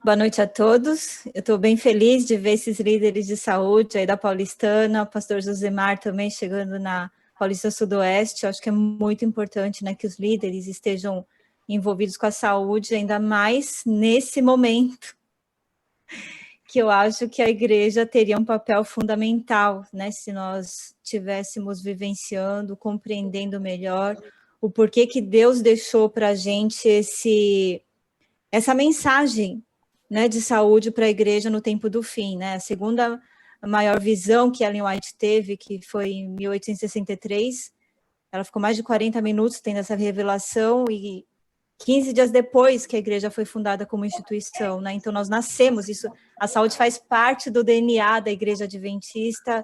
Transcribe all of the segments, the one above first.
Boa noite a todos. Eu estou bem feliz de ver esses líderes de saúde aí da Paulistana, o pastor Josemar também chegando na Paulista Sudoeste. Eu acho que é muito importante, né, que os líderes estejam envolvidos com a saúde, ainda mais nesse momento, que eu acho que a igreja teria um papel fundamental, né, se nós estivéssemos vivenciando, compreendendo melhor o porquê que Deus deixou para a gente essa mensagem, né, de saúde para a igreja no tempo do fim, né? A segunda maior visão que Ellen White teve, que foi em 1863, ela ficou mais de 40 minutos tendo essa revelação e 15 dias depois que a igreja foi fundada como instituição, né? Então nós nascemos, isso, a saúde faz parte do DNA da igreja adventista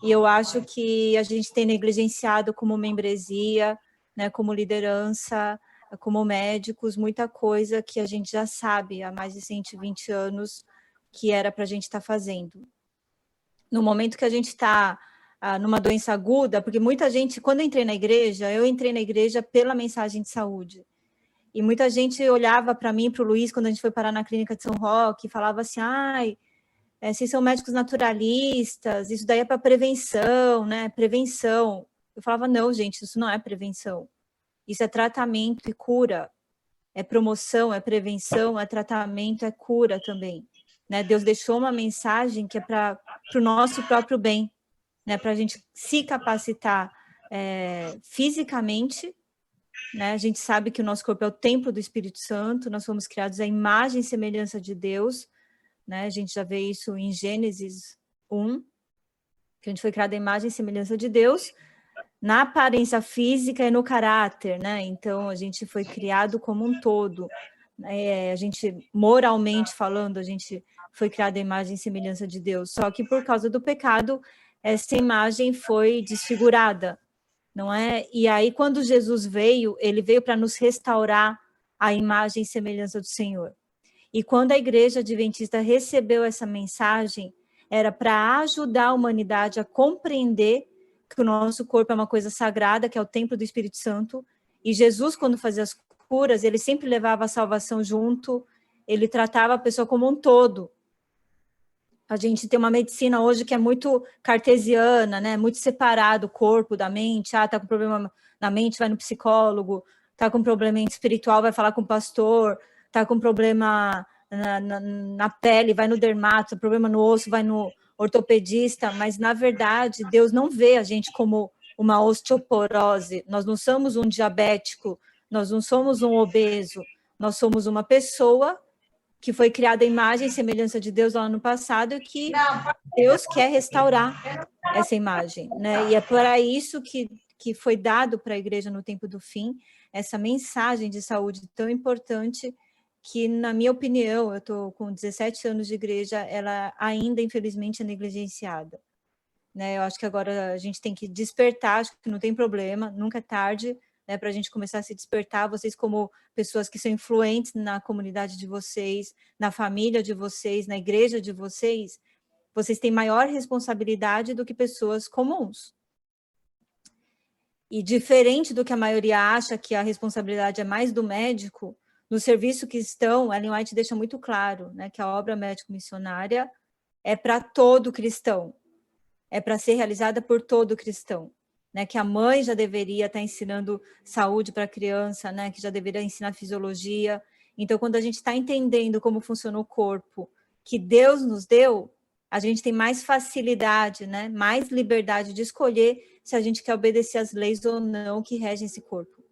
e eu acho que a gente tem negligenciado como membresia, né, como liderança, como médicos, muita coisa que a gente já sabe há mais de 120 anos que era para a gente estar fazendo. No momento que a gente está numa doença aguda, porque muita gente, quando eu entrei na igreja pela mensagem de saúde. E muita gente olhava para mim, para o Luiz, quando a gente foi parar na clínica de São Roque, e falava assim, vocês são médicos naturalistas, isso daí é para prevenção, né? Prevenção. Eu falava, não, gente, isso não é prevenção. Isso é tratamento e cura. É promoção, é prevenção, é tratamento, é cura também. Né? Deus deixou uma mensagem que é para o nosso próprio bem, né? Para a gente se capacitar fisicamente. Né? A gente sabe que o nosso corpo é o templo do Espírito Santo, nós fomos criados à imagem e semelhança de Deus. Né? A gente já vê isso em Gênesis 1, que a gente foi criado à imagem e semelhança de Deus, na aparência física e no caráter, né? Então, a gente foi criado como um todo. A gente, moralmente falando, a gente foi criado à imagem e semelhança de Deus. Só que por causa do pecado, essa imagem foi desfigurada, não é? E aí, quando Jesus veio, ele veio para nos restaurar a imagem e semelhança do Senhor. E quando a igreja adventista recebeu essa mensagem, era para ajudar a humanidade a compreender que o nosso corpo é uma coisa sagrada, que é o templo do Espírito Santo, e Jesus, quando fazia as curas, ele sempre levava a salvação junto, ele tratava a pessoa como um todo. A gente tem uma medicina hoje que é muito cartesiana, né? Muito separado o corpo da mente. Tá com problema na mente, vai no psicólogo. Tá com problema espiritual, vai falar com o pastor. Tá com problema na pele, vai no dermato. Problema no osso, vai no ortopedista. Mas, na verdade, Deus não vê a gente como uma osteoporose. Nós não somos um diabético. Nós não somos um obeso. Nós somos uma pessoa que foi criada a imagem e semelhança de Deus lá no passado, e que Deus quer restaurar essa imagem, né? E é para isso que foi dado para a igreja no tempo do fim, essa mensagem de saúde tão importante, que, na minha opinião, eu estou com 17 anos de igreja, ela ainda, infelizmente, é negligenciada. Né? Eu acho que agora a gente tem que despertar, acho que não tem problema, nunca é tarde, né, para a gente começar a se despertar, vocês como pessoas que são influentes na comunidade de vocês, na família de vocês, na igreja de vocês têm maior responsabilidade do que pessoas comuns. E diferente do que a maioria acha, que a responsabilidade é mais do médico, no serviço que estão, Ellen White deixa muito claro, né, que a obra médico-missionária é para todo cristão, é para ser realizada por todo cristão. Né, que a mãe já deveria estar ensinando saúde para a criança, né, que já deveria ensinar fisiologia. Então, quando a gente está entendendo como funciona o corpo que Deus nos deu, a gente tem mais facilidade, né, mais liberdade de escolher se a gente quer obedecer às leis ou não que regem esse corpo.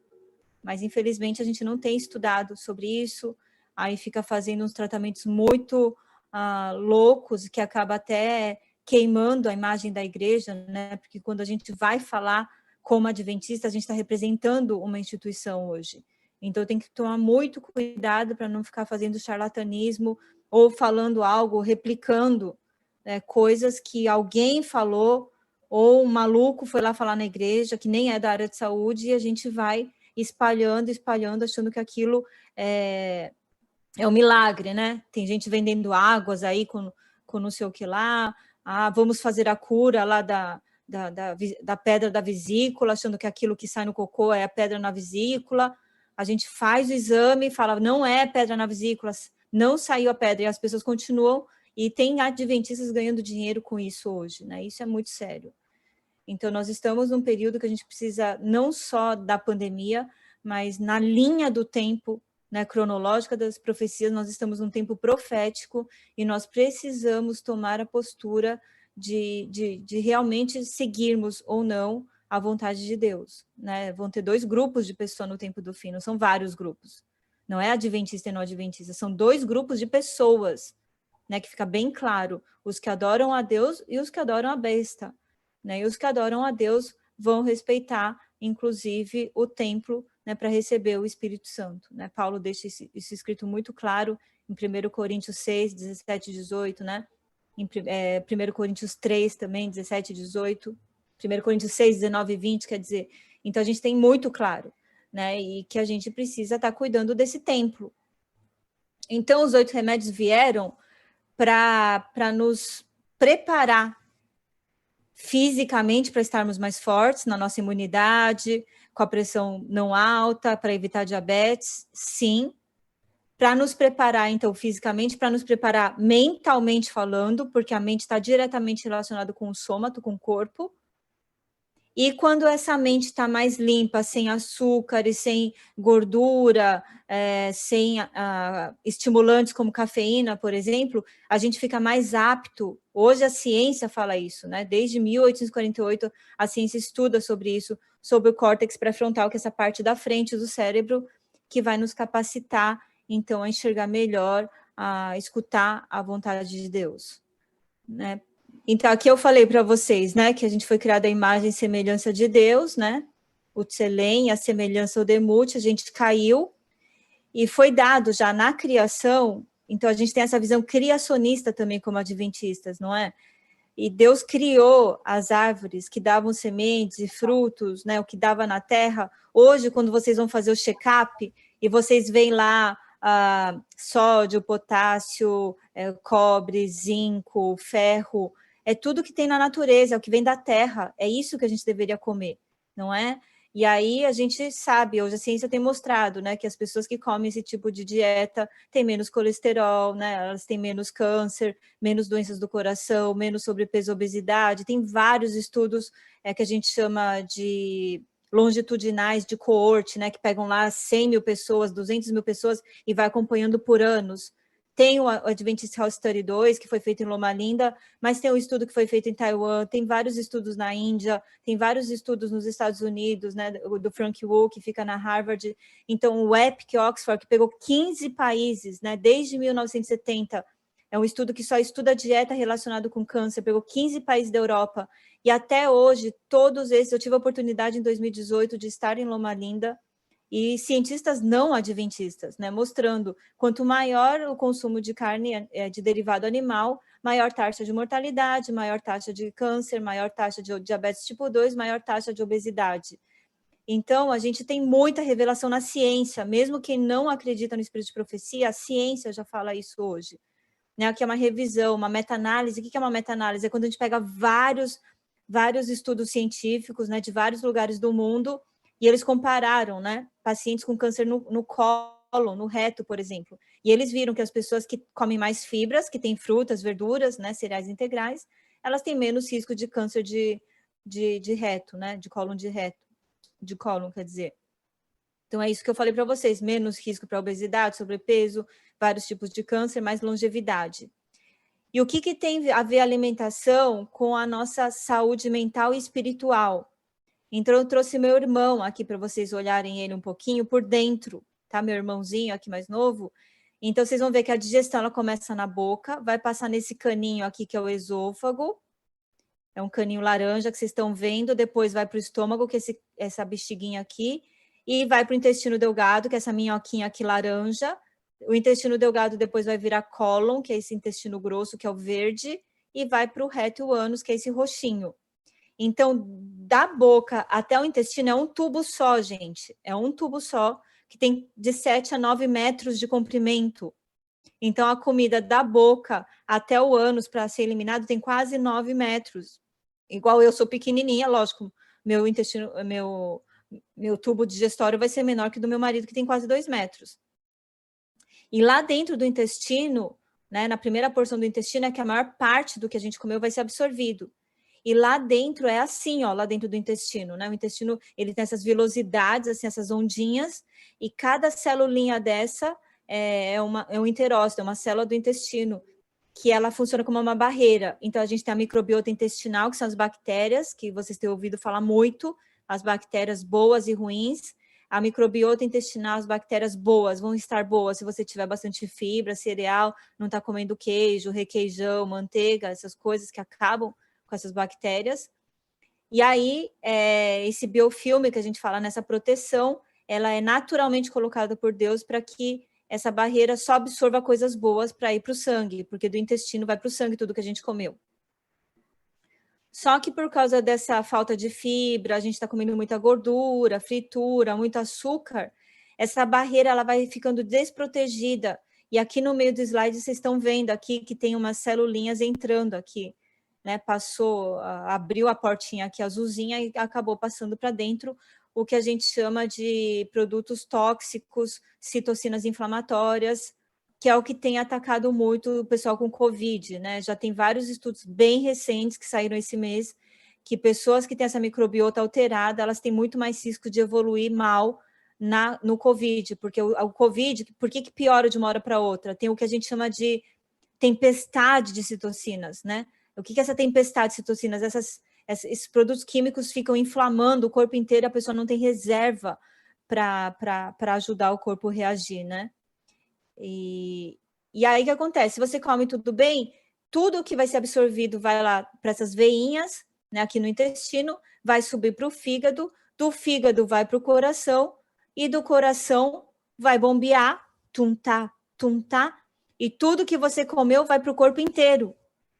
Mas, infelizmente, a gente não tem estudado sobre isso, aí fica fazendo uns tratamentos muito loucos, que acaba até queimando a imagem da igreja, né? Porque quando a gente vai falar como adventista, a gente está representando uma instituição hoje. Então, tem que tomar muito cuidado para não ficar fazendo charlatanismo ou falando algo, replicando coisas que alguém falou ou um maluco foi lá falar na igreja, que nem é da área de saúde, e a gente vai espalhando, achando que aquilo é um milagre, né? Tem gente vendendo águas aí com não sei o que lá, vamos fazer a cura lá da pedra da vesícula, achando que aquilo que sai no cocô é a pedra na vesícula. A gente faz o exame e fala, não é pedra na vesícula, não saiu a pedra e as pessoas continuam, e tem adventistas ganhando dinheiro com isso hoje, né? Isso é muito sério. Então, nós estamos num período que a gente precisa não só da pandemia, mas na linha do tempo, né, cronológica das profecias, nós estamos num tempo profético e nós precisamos tomar a postura de realmente seguirmos ou não a vontade de Deus, né? Vão ter 2 grupos de pessoas no tempo do fim, não são vários grupos. Não é adventista e não adventista, são 2 grupos de pessoas, né, que fica bem claro, os que adoram a Deus e os que adoram a besta, né? E os que adoram a Deus vão respeitar, inclusive, o templo, né, para receber o Espírito Santo, né? Paulo deixa isso escrito muito claro em 1 Coríntios 6, 17 e 18, né? Em 1 Coríntios 3 também, 17 e 18, 1 Coríntios 6, 19 e 20, quer dizer, então a gente tem muito claro, né? E que a gente precisa estar cuidando desse templo. Então, os 8 remédios vieram para nos preparar fisicamente para estarmos mais fortes na nossa imunidade, com a pressão não alta, para evitar diabetes, sim. Para nos preparar, então, fisicamente, para nos preparar mentalmente falando, porque a mente está diretamente relacionada com o sômato, com o corpo. E quando essa mente está mais limpa, sem açúcar e sem gordura, sem estimulantes como cafeína, por exemplo, a gente fica mais apto. Hoje a ciência fala isso, né? Desde 1848 a ciência estuda sobre isso, sobre o córtex pré-frontal, que é essa parte da frente do cérebro, que vai nos capacitar, então, a enxergar melhor, a escutar a vontade de Deus, né? Então, aqui eu falei para vocês, né, que a gente foi criada à imagem e semelhança de Deus, né? O Tselem, a semelhança, o Demut, a gente caiu e foi dado já na criação. Então, a gente tem essa visão criacionista também como adventistas, não é? E Deus criou as árvores que davam sementes e frutos, né? O que dava na terra. Hoje, quando vocês vão fazer o check-up e vocês veem lá sódio, potássio, cobre, zinco, ferro, é tudo que tem na natureza, é o que vem da terra, é isso que a gente deveria comer, não é? E aí a gente sabe, hoje a ciência tem mostrado, né, que as pessoas que comem esse tipo de dieta têm menos colesterol, né, elas têm menos câncer, menos doenças do coração, menos sobrepeso, obesidade, tem vários estudos que a gente chama de longitudinais de coorte, né, que pegam lá 100 mil pessoas, 200 mil pessoas e vai acompanhando por anos. Tem o Adventist Health Study 2, que foi feito em Loma Linda, mas tem um estudo que foi feito em Taiwan, tem vários estudos na Índia, tem vários estudos nos Estados Unidos, né, do Frank Wu, que fica na Harvard. Então, o EPIC Oxford, que pegou 15 países, né, desde 1970, é um estudo que só estuda dieta relacionada com câncer, pegou 15 países da Europa, e até hoje, todos esses, eu tive a oportunidade em 2018 de estar em Loma Linda, e cientistas não adventistas, né, mostrando quanto maior o consumo de carne de derivado animal, maior taxa de mortalidade, maior taxa de câncer, maior taxa de diabetes tipo 2, maior taxa de obesidade. Então, a gente tem muita revelação na ciência, mesmo quem não acredita no espírito de profecia, a ciência já fala isso hoje. Né? Aqui é uma revisão, uma meta-análise. O que é uma meta-análise? É quando a gente pega vários estudos científicos, né, de vários lugares do mundo, e eles compararam, né, pacientes com câncer no cólon, no reto, por exemplo. E eles viram que as pessoas que comem mais fibras, que têm frutas, verduras, né, cereais integrais, elas têm menos risco de câncer de reto, né, de cólon de reto, de cólon, quer dizer. Então, é isso que eu falei para vocês, menos risco para obesidade, sobrepeso, vários tipos de câncer, mais longevidade. E o que tem a ver a alimentação com a nossa saúde mental e espiritual? Então, eu trouxe meu irmão aqui para vocês olharem ele um pouquinho por dentro, tá? Meu irmãozinho aqui mais novo. Então, vocês vão ver que a digestão ela começa na boca, vai passar nesse caninho aqui que é o esôfago. É um caninho laranja que vocês estão vendo, depois vai para o estômago, que é essa bexiguinha aqui, e vai para o intestino delgado, que é essa minhoquinha aqui laranja. O intestino delgado depois vai virar cólon, que é esse intestino grosso, que é o verde, e vai para o reto e o ânus, que é esse roxinho. Então, da boca até o intestino é um tubo só, gente. É um tubo só, que tem de 7 a 9 metros de comprimento. Então, a comida da boca até o ânus para ser eliminado tem quase 9 metros. Igual eu sou pequenininha, lógico, meu intestino, meu tubo digestório vai ser menor que do meu marido, que tem quase 2 metros. E lá dentro do intestino, né, na primeira porção do intestino, é que a maior parte do que a gente comeu vai ser absorvido. E lá dentro é assim, ó, lá dentro do intestino, né? O intestino, ele tem essas vilosidades, assim, essas ondinhas, e cada celulinha dessa é um enterócito, é uma célula do intestino, que ela funciona como uma barreira. Então, a gente tem a microbiota intestinal, que são as bactérias, que vocês têm ouvido falar muito, as bactérias boas e ruins. A microbiota intestinal, as bactérias boas, vão estar boas se você tiver bastante fibra, cereal, não está comendo queijo, requeijão, manteiga, essas coisas que acabam com essas bactérias. E aí, esse biofilme que a gente fala nessa proteção, ela é naturalmente colocada por Deus para que essa barreira só absorva coisas boas para ir para o sangue, porque do intestino vai para o sangue tudo que a gente comeu. Só que por causa dessa falta de fibra, a gente está comendo muita gordura, fritura, muito açúcar, essa barreira ela vai ficando desprotegida. E aqui no meio do slide vocês estão vendo aqui que tem umas celulinhas entrando aqui, né? Passou, abriu a portinha aqui azulzinha e acabou passando para dentro o que a gente chama de produtos tóxicos, citocinas inflamatórias, que é o que tem atacado muito o pessoal com Covid, né? Já tem vários estudos bem recentes que saíram esse mês, que pessoas que têm essa microbiota alterada, elas têm muito mais risco de evoluir mal no Covid, porque o Covid, por que piora de uma hora para outra? Tem o que a gente chama de tempestade de citocinas, né? O que é essa tempestade de citocinas? Esses produtos químicos ficam inflamando o corpo inteiro, a pessoa não tem reserva para ajudar o corpo a reagir, né? E aí o que acontece? Se você come tudo bem, tudo que vai ser absorvido vai lá para essas veinhas, né, aqui no intestino, vai subir para o fígado, do fígado vai para o coração, e do coração vai bombear, tum-tá, e tudo que você comeu vai para o corpo inteiro.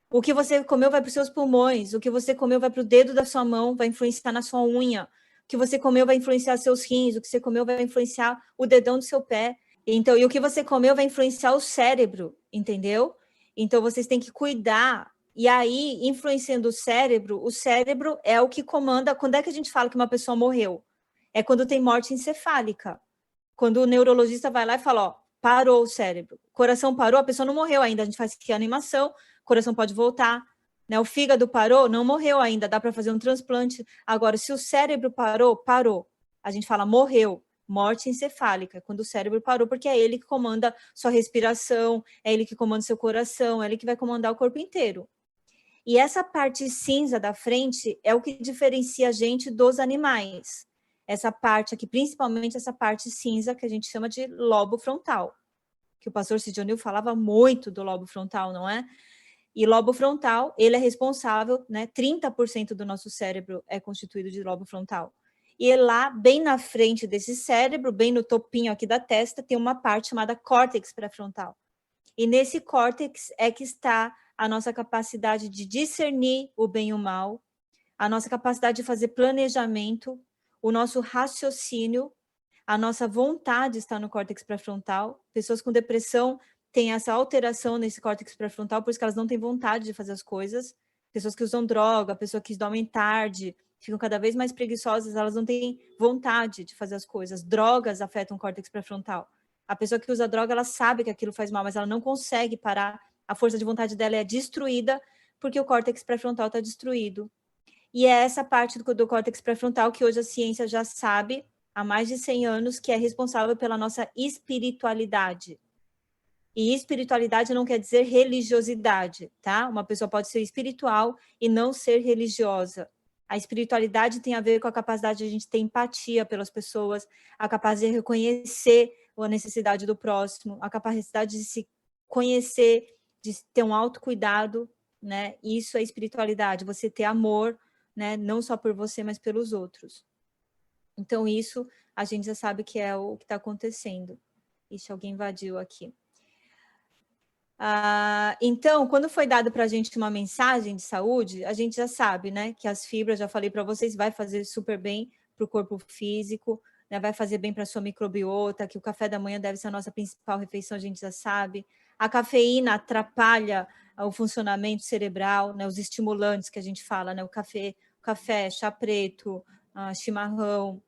O que você comeu vai para os seus pulmões, o que você comeu vai para o dedo da sua mão, vai influenciar na sua unha, o que você comeu vai influenciar seus rins, o que você comeu vai influenciar o dedão do seu pé. Então, e o que você comeu vai influenciar o cérebro, entendeu? Então, vocês têm que cuidar. E aí, influenciando o cérebro é o que comanda. Quando é que a gente fala que uma pessoa morreu? É quando tem morte encefálica. Quando o neurologista vai lá e fala, ó, parou o cérebro. Coração parou, a pessoa não morreu ainda. A gente faz aqui a animação, o coração pode voltar. Né? O fígado parou, não morreu ainda, dá para fazer um transplante. Agora, se o cérebro parou, parou. A gente fala, morreu. Morte encefálica, quando o cérebro parou, porque é ele que comanda sua respiração, é ele que comanda seu coração, é ele que vai comandar o corpo inteiro. E essa parte cinza da frente é o que diferencia a gente dos animais. Essa parte aqui, principalmente essa parte cinza, que a gente chama de lobo frontal, que o pastor Sidionil falava muito do lobo frontal, não é? E lobo frontal, ele é responsável, né? 30% do nosso cérebro é constituído de lobo frontal. E lá, bem na frente desse cérebro, bem no topinho aqui da testa, tem uma parte chamada córtex pré-frontal. E nesse córtex é que está a nossa capacidade de discernir o bem e o mal, a nossa capacidade de fazer planejamento, o nosso raciocínio, a nossa vontade está no córtex pré-frontal. Pessoas com depressão têm essa alteração nesse córtex pré-frontal, por isso que elas não têm vontade de fazer as coisas. Pessoas que usam droga, pessoas que dormem tarde, ficam cada vez mais preguiçosas, elas não têm vontade de fazer as coisas. Drogas afetam o córtex pré-frontal. A pessoa que usa droga, ela sabe que aquilo faz mal, mas ela não consegue parar. A força de vontade dela é destruída porque o córtex pré-frontal está destruído. E é essa parte do córtex pré-frontal que hoje a ciência já sabe, há mais de 100 anos, que é responsável pela nossa espiritualidade. E espiritualidade não quer dizer religiosidade, tá? Uma pessoa pode ser espiritual e não ser religiosa. A espiritualidade tem a ver com a capacidade de a gente ter empatia pelas pessoas, a capacidade de reconhecer a necessidade do próximo, a capacidade de se conhecer, de ter um autocuidado, né? Isso é espiritualidade, você ter amor, né? Não só por você, mas pelos outros. Então, isso a gente já sabe que é o que está acontecendo. Ixi, alguém invadiu aqui. Então, quando foi dado para a gente uma mensagem de saúde, a gente já sabe, né? Que as fibras, já falei para vocês, vai fazer super bem para o corpo físico, né, vai fazer bem para a sua microbiota, que o café da manhã deve ser a nossa principal refeição, a gente já sabe. A cafeína atrapalha o funcionamento cerebral, né, os estimulantes que a gente fala, né, o café, chá preto, chimarrão,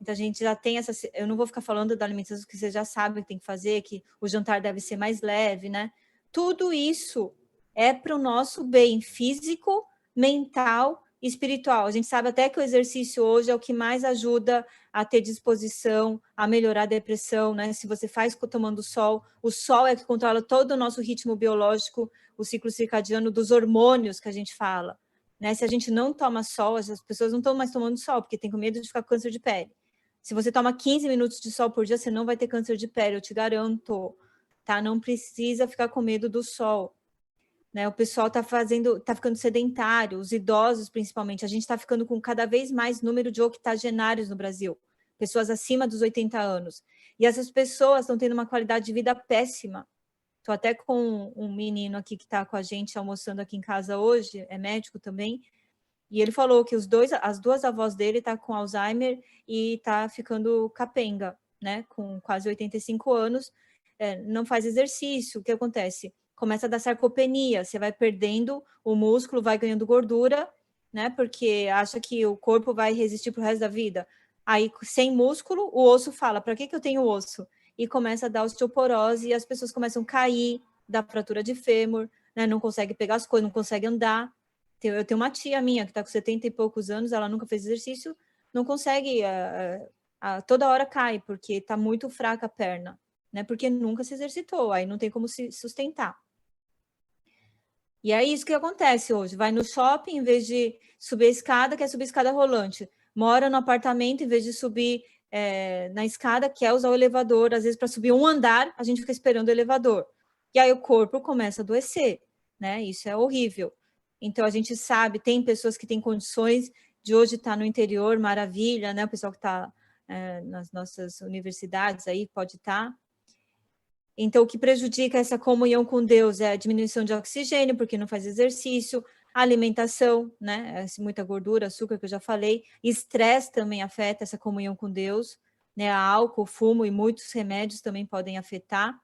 Então, a gente já tem essa... Eu não vou ficar falando da alimentação que vocês já sabem que tem que fazer, que o jantar deve ser mais leve, né? Tudo isso é para o nosso bem físico, mental e espiritual. A gente sabe até que o exercício hoje é o que mais ajuda a ter disposição, a melhorar a depressão, né? Se você faz tomando sol, o sol é que controla todo o nosso ritmo biológico, o ciclo circadiano dos hormônios que a gente fala, né? Se a gente não toma sol, as pessoas não estão mais tomando sol, porque tem com medo de ficar com câncer de pele. Se você toma 15 minutos de sol por dia, você não vai ter câncer de pele, eu te garanto, tá? Não precisa ficar com medo do sol. Né, o pessoal tá ficando sedentário, os idosos principalmente. A gente está ficando com cada vez mais número de octogenários no Brasil, pessoas acima dos 80 anos. E essas pessoas estão tendo uma qualidade de vida péssima. Estou até com um menino aqui que está com a gente almoçando aqui em casa hoje, é médico também, e ele falou que as duas avós dele tá com Alzheimer e tá ficando capenga, né, com quase 85 anos, não faz exercício. O que acontece? Começa a dar sarcopenia, você vai perdendo o músculo, vai ganhando gordura, né? Porque acha que o corpo vai resistir pro resto da vida. Aí, sem músculo, o osso fala, para que eu tenho osso? E começa a dar osteoporose e as pessoas começam a cair, da fratura de fêmur, né? Não consegue pegar as coisas, não consegue andar. Eu tenho uma tia minha que está com 70 e poucos anos, ela nunca fez exercício, não consegue, toda hora cai, porque está muito fraca a perna, né? Porque nunca se exercitou, aí não tem como se sustentar. E é isso que acontece hoje. Vai no shopping, em vez de subir a escada, quer subir a escada rolante. Mora no apartamento, em vez de subir na escada, quer usar o elevador. Às vezes, para subir um andar, a gente fica esperando o elevador. E aí o corpo começa a adoecer, né? Isso é horrível. Então, a gente sabe, tem pessoas que têm condições de hoje estar no interior, maravilha, né? O pessoal que está nas nossas universidades aí pode estar. Então, o que prejudica essa comunhão com Deus é a diminuição de oxigênio, porque não faz exercício, a alimentação, né? Muita gordura, açúcar, que eu já falei. Estresse também afeta essa comunhão com Deus, né? Álcool, fumo e muitos remédios também podem afetar.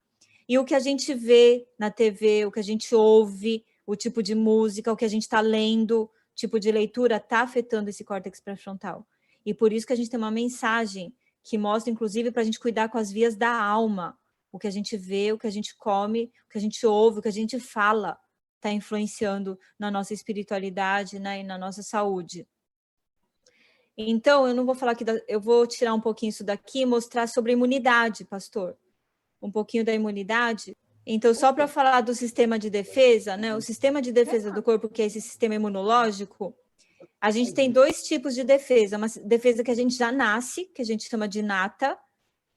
E o que a gente vê na TV, o que a gente ouve, o tipo de música, o que a gente está lendo, tipo de leitura, está afetando esse córtex pré-frontal. E por isso que a gente tem uma mensagem que mostra, inclusive, para a gente cuidar com as vias da alma. O que a gente vê, o que a gente come, o que a gente ouve, o que a gente fala, está influenciando na nossa espiritualidade, né, e na nossa saúde. Então, eu não vou falar aqui, eu vou tirar um pouquinho isso daqui e mostrar sobre a imunidade, pastor. Um pouquinho da imunidade. Então, só para falar do sistema de defesa, né, o sistema de defesa do corpo, que é esse sistema imunológico, a gente tem dois tipos de defesa. Uma defesa que a gente já nasce, que a gente chama de inata,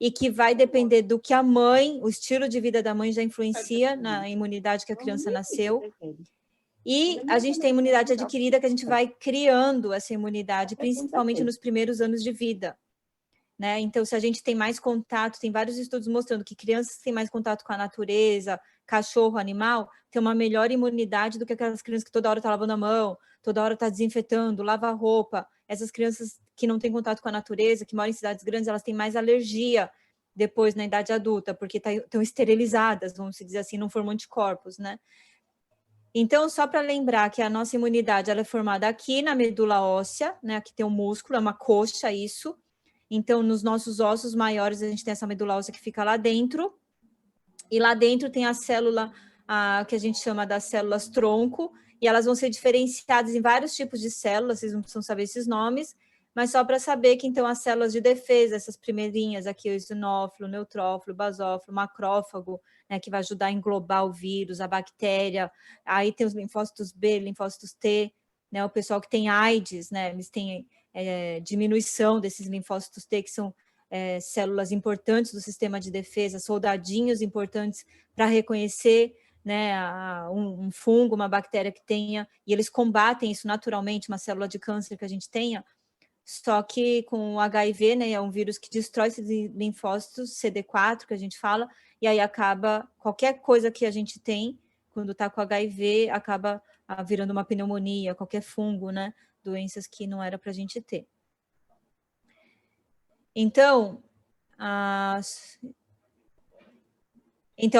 e que vai depender do que a mãe, o estilo de vida da mãe já influencia na imunidade que a criança nasceu. E a gente tem imunidade adquirida, que a gente vai criando essa imunidade, principalmente nos primeiros anos de vida. Né? Então, se a gente tem mais contato, tem vários estudos mostrando que crianças que têm mais contato com a natureza, cachorro, animal, têm uma melhor imunidade do que aquelas crianças que toda hora estão lavando a mão, toda hora está desinfetando, lava a roupa. Essas crianças que não têm contato com a natureza, que moram em cidades grandes, elas têm mais alergia depois na idade adulta, porque estão esterilizadas, vamos dizer assim, não formam anticorpos, né? Então, só para lembrar que a nossa imunidade ela é formada aqui na medula óssea, né? Aqui tem um músculo, é uma coxa isso. Então, nos nossos ossos maiores, a gente tem essa medula óssea que fica lá dentro. E lá dentro tem a célula que a gente chama das células tronco. E elas vão ser diferenciadas em vários tipos de células, vocês não precisam saber esses nomes. Mas só para saber que, então, as células de defesa, essas primeirinhas aqui, o eosinófilo, o neutrófilo, o basófilo, o macrófago, né, que vai ajudar a englobar o vírus, a bactéria. Aí tem os linfócitos B, linfócitos T, né, o pessoal que tem AIDS, né, eles têm diminuição desses linfócitos T, que são células importantes do sistema de defesa, soldadinhos importantes para reconhecer, né, um fungo, uma bactéria que tenha, e eles combatem isso naturalmente, uma célula de câncer que a gente tenha. Só que com o HIV, né, é um vírus que destrói esses linfócitos, CD4, que a gente fala, e aí acaba, qualquer coisa que a gente tem, quando está com HIV, acaba virando uma pneumonia, qualquer fungo, né, doenças que não era para a gente ter. Então,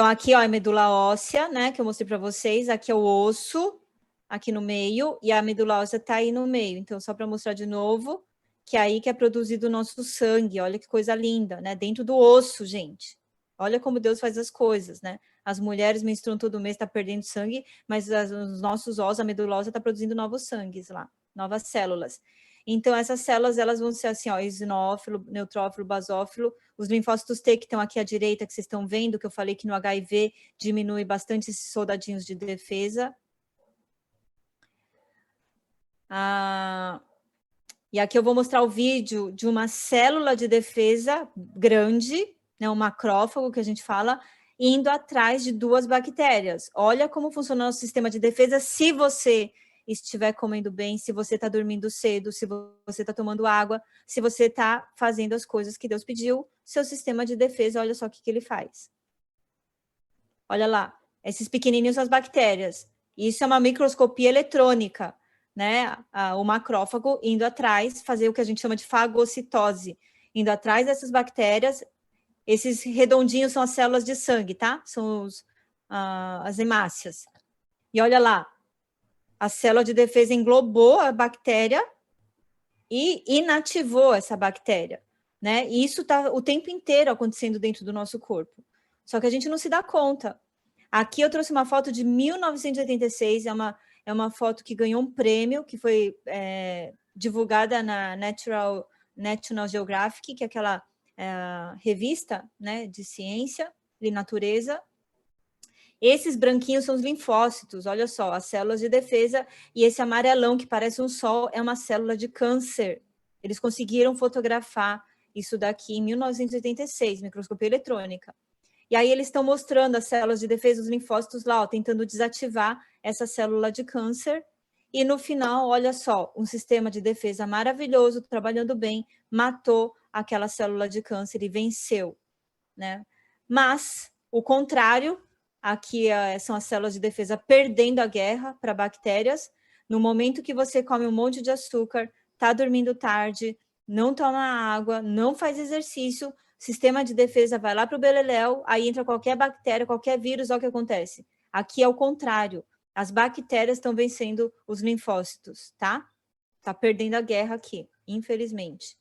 aqui ó, é a medula óssea, né, que eu mostrei para vocês, aqui é o osso, aqui no meio, e a medula óssea está aí no meio. Então, só para mostrar de novo, que é aí que é produzido o nosso sangue. Olha que coisa linda, né? Dentro do osso, gente. Olha como Deus faz as coisas, né? As mulheres menstruam todo mês, está perdendo sangue, mas os nossos ossos, a medula óssea está produzindo novos sangues lá, novas células. Então, essas células, elas vão ser assim, ó, eosinófilo, neutrófilo, basófilo. Os linfócitos T que estão aqui à direita, que vocês estão vendo, que eu falei que no HIV diminui bastante esses soldadinhos de defesa. E aqui eu vou mostrar o vídeo de uma célula de defesa grande, né, um macrófago que a gente fala, indo atrás de 2 bactérias. Olha como funciona o nosso sistema de defesa se você estiver comendo bem, se você está dormindo cedo, se você está tomando água, se você está fazendo as coisas que Deus pediu, seu sistema de defesa, olha só o que ele faz. Olha lá, esses pequenininhos são as bactérias. Isso é uma microscopia eletrônica, né? O macrófago indo atrás, fazer o que a gente chama de fagocitose, indo atrás dessas bactérias. Esses redondinhos são as células de sangue, tá? São as hemácias. E olha lá, a célula de defesa englobou a bactéria e inativou essa bactéria, né? E isso está o tempo inteiro acontecendo dentro do nosso corpo. Só que a gente não se dá conta. Aqui eu trouxe uma foto de 1986, é uma foto que ganhou um prêmio, que foi divulgada na National Geographic, que é aquela revista, né, de ciência e natureza. Esses branquinhos são os linfócitos, olha só, as células de defesa, e esse amarelão que parece um sol é uma célula de câncer. Eles conseguiram fotografar isso daqui em 1986, microscopia eletrônica. E aí eles estão mostrando as células de defesa dos linfócitos lá, ó, tentando desativar essa célula de câncer. E no final, olha só, um sistema de defesa maravilhoso, trabalhando bem, matou aquela célula de câncer e venceu, né? Mas o contrário, aqui são as células de defesa perdendo a guerra para bactérias. No momento que você come um monte de açúcar, está dormindo tarde, não toma água, não faz exercício, sistema de defesa vai lá para o beleléu, aí entra qualquer bactéria, qualquer vírus, olha o que acontece. Aqui é o contrário, as bactérias estão vencendo os linfócitos, tá? Tá perdendo a guerra aqui, infelizmente.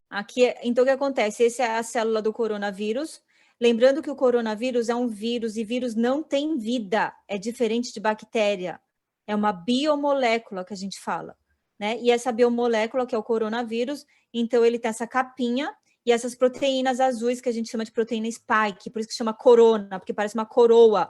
Aqui, então, o que acontece? Essa é a célula do coronavírus. Lembrando que o coronavírus é um vírus, e vírus não tem vida, é diferente de bactéria. É uma biomolécula que a gente fala, né? E essa biomolécula, que é o coronavírus, então ele tem essa capinha e essas proteínas azuis que a gente chama de proteína spike, por isso que chama corona, porque parece uma coroa,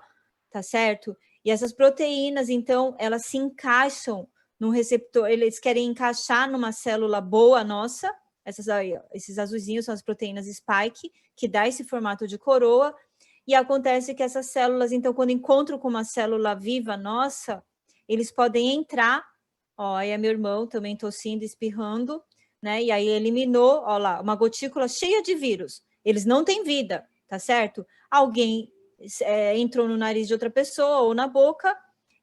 tá certo? E essas proteínas, então, elas se encaixam num receptor, eles querem encaixar numa célula boa nossa. Esses azulzinhos são as proteínas spike, que dá esse formato de coroa, e acontece que essas células, então, quando encontram com uma célula viva nossa, eles podem entrar, ó, aí é meu irmão também tossindo, espirrando, né, e aí eliminou, ó lá, uma gotícula cheia de vírus, eles não têm vida, tá certo? Alguém entrou no nariz de outra pessoa ou na boca,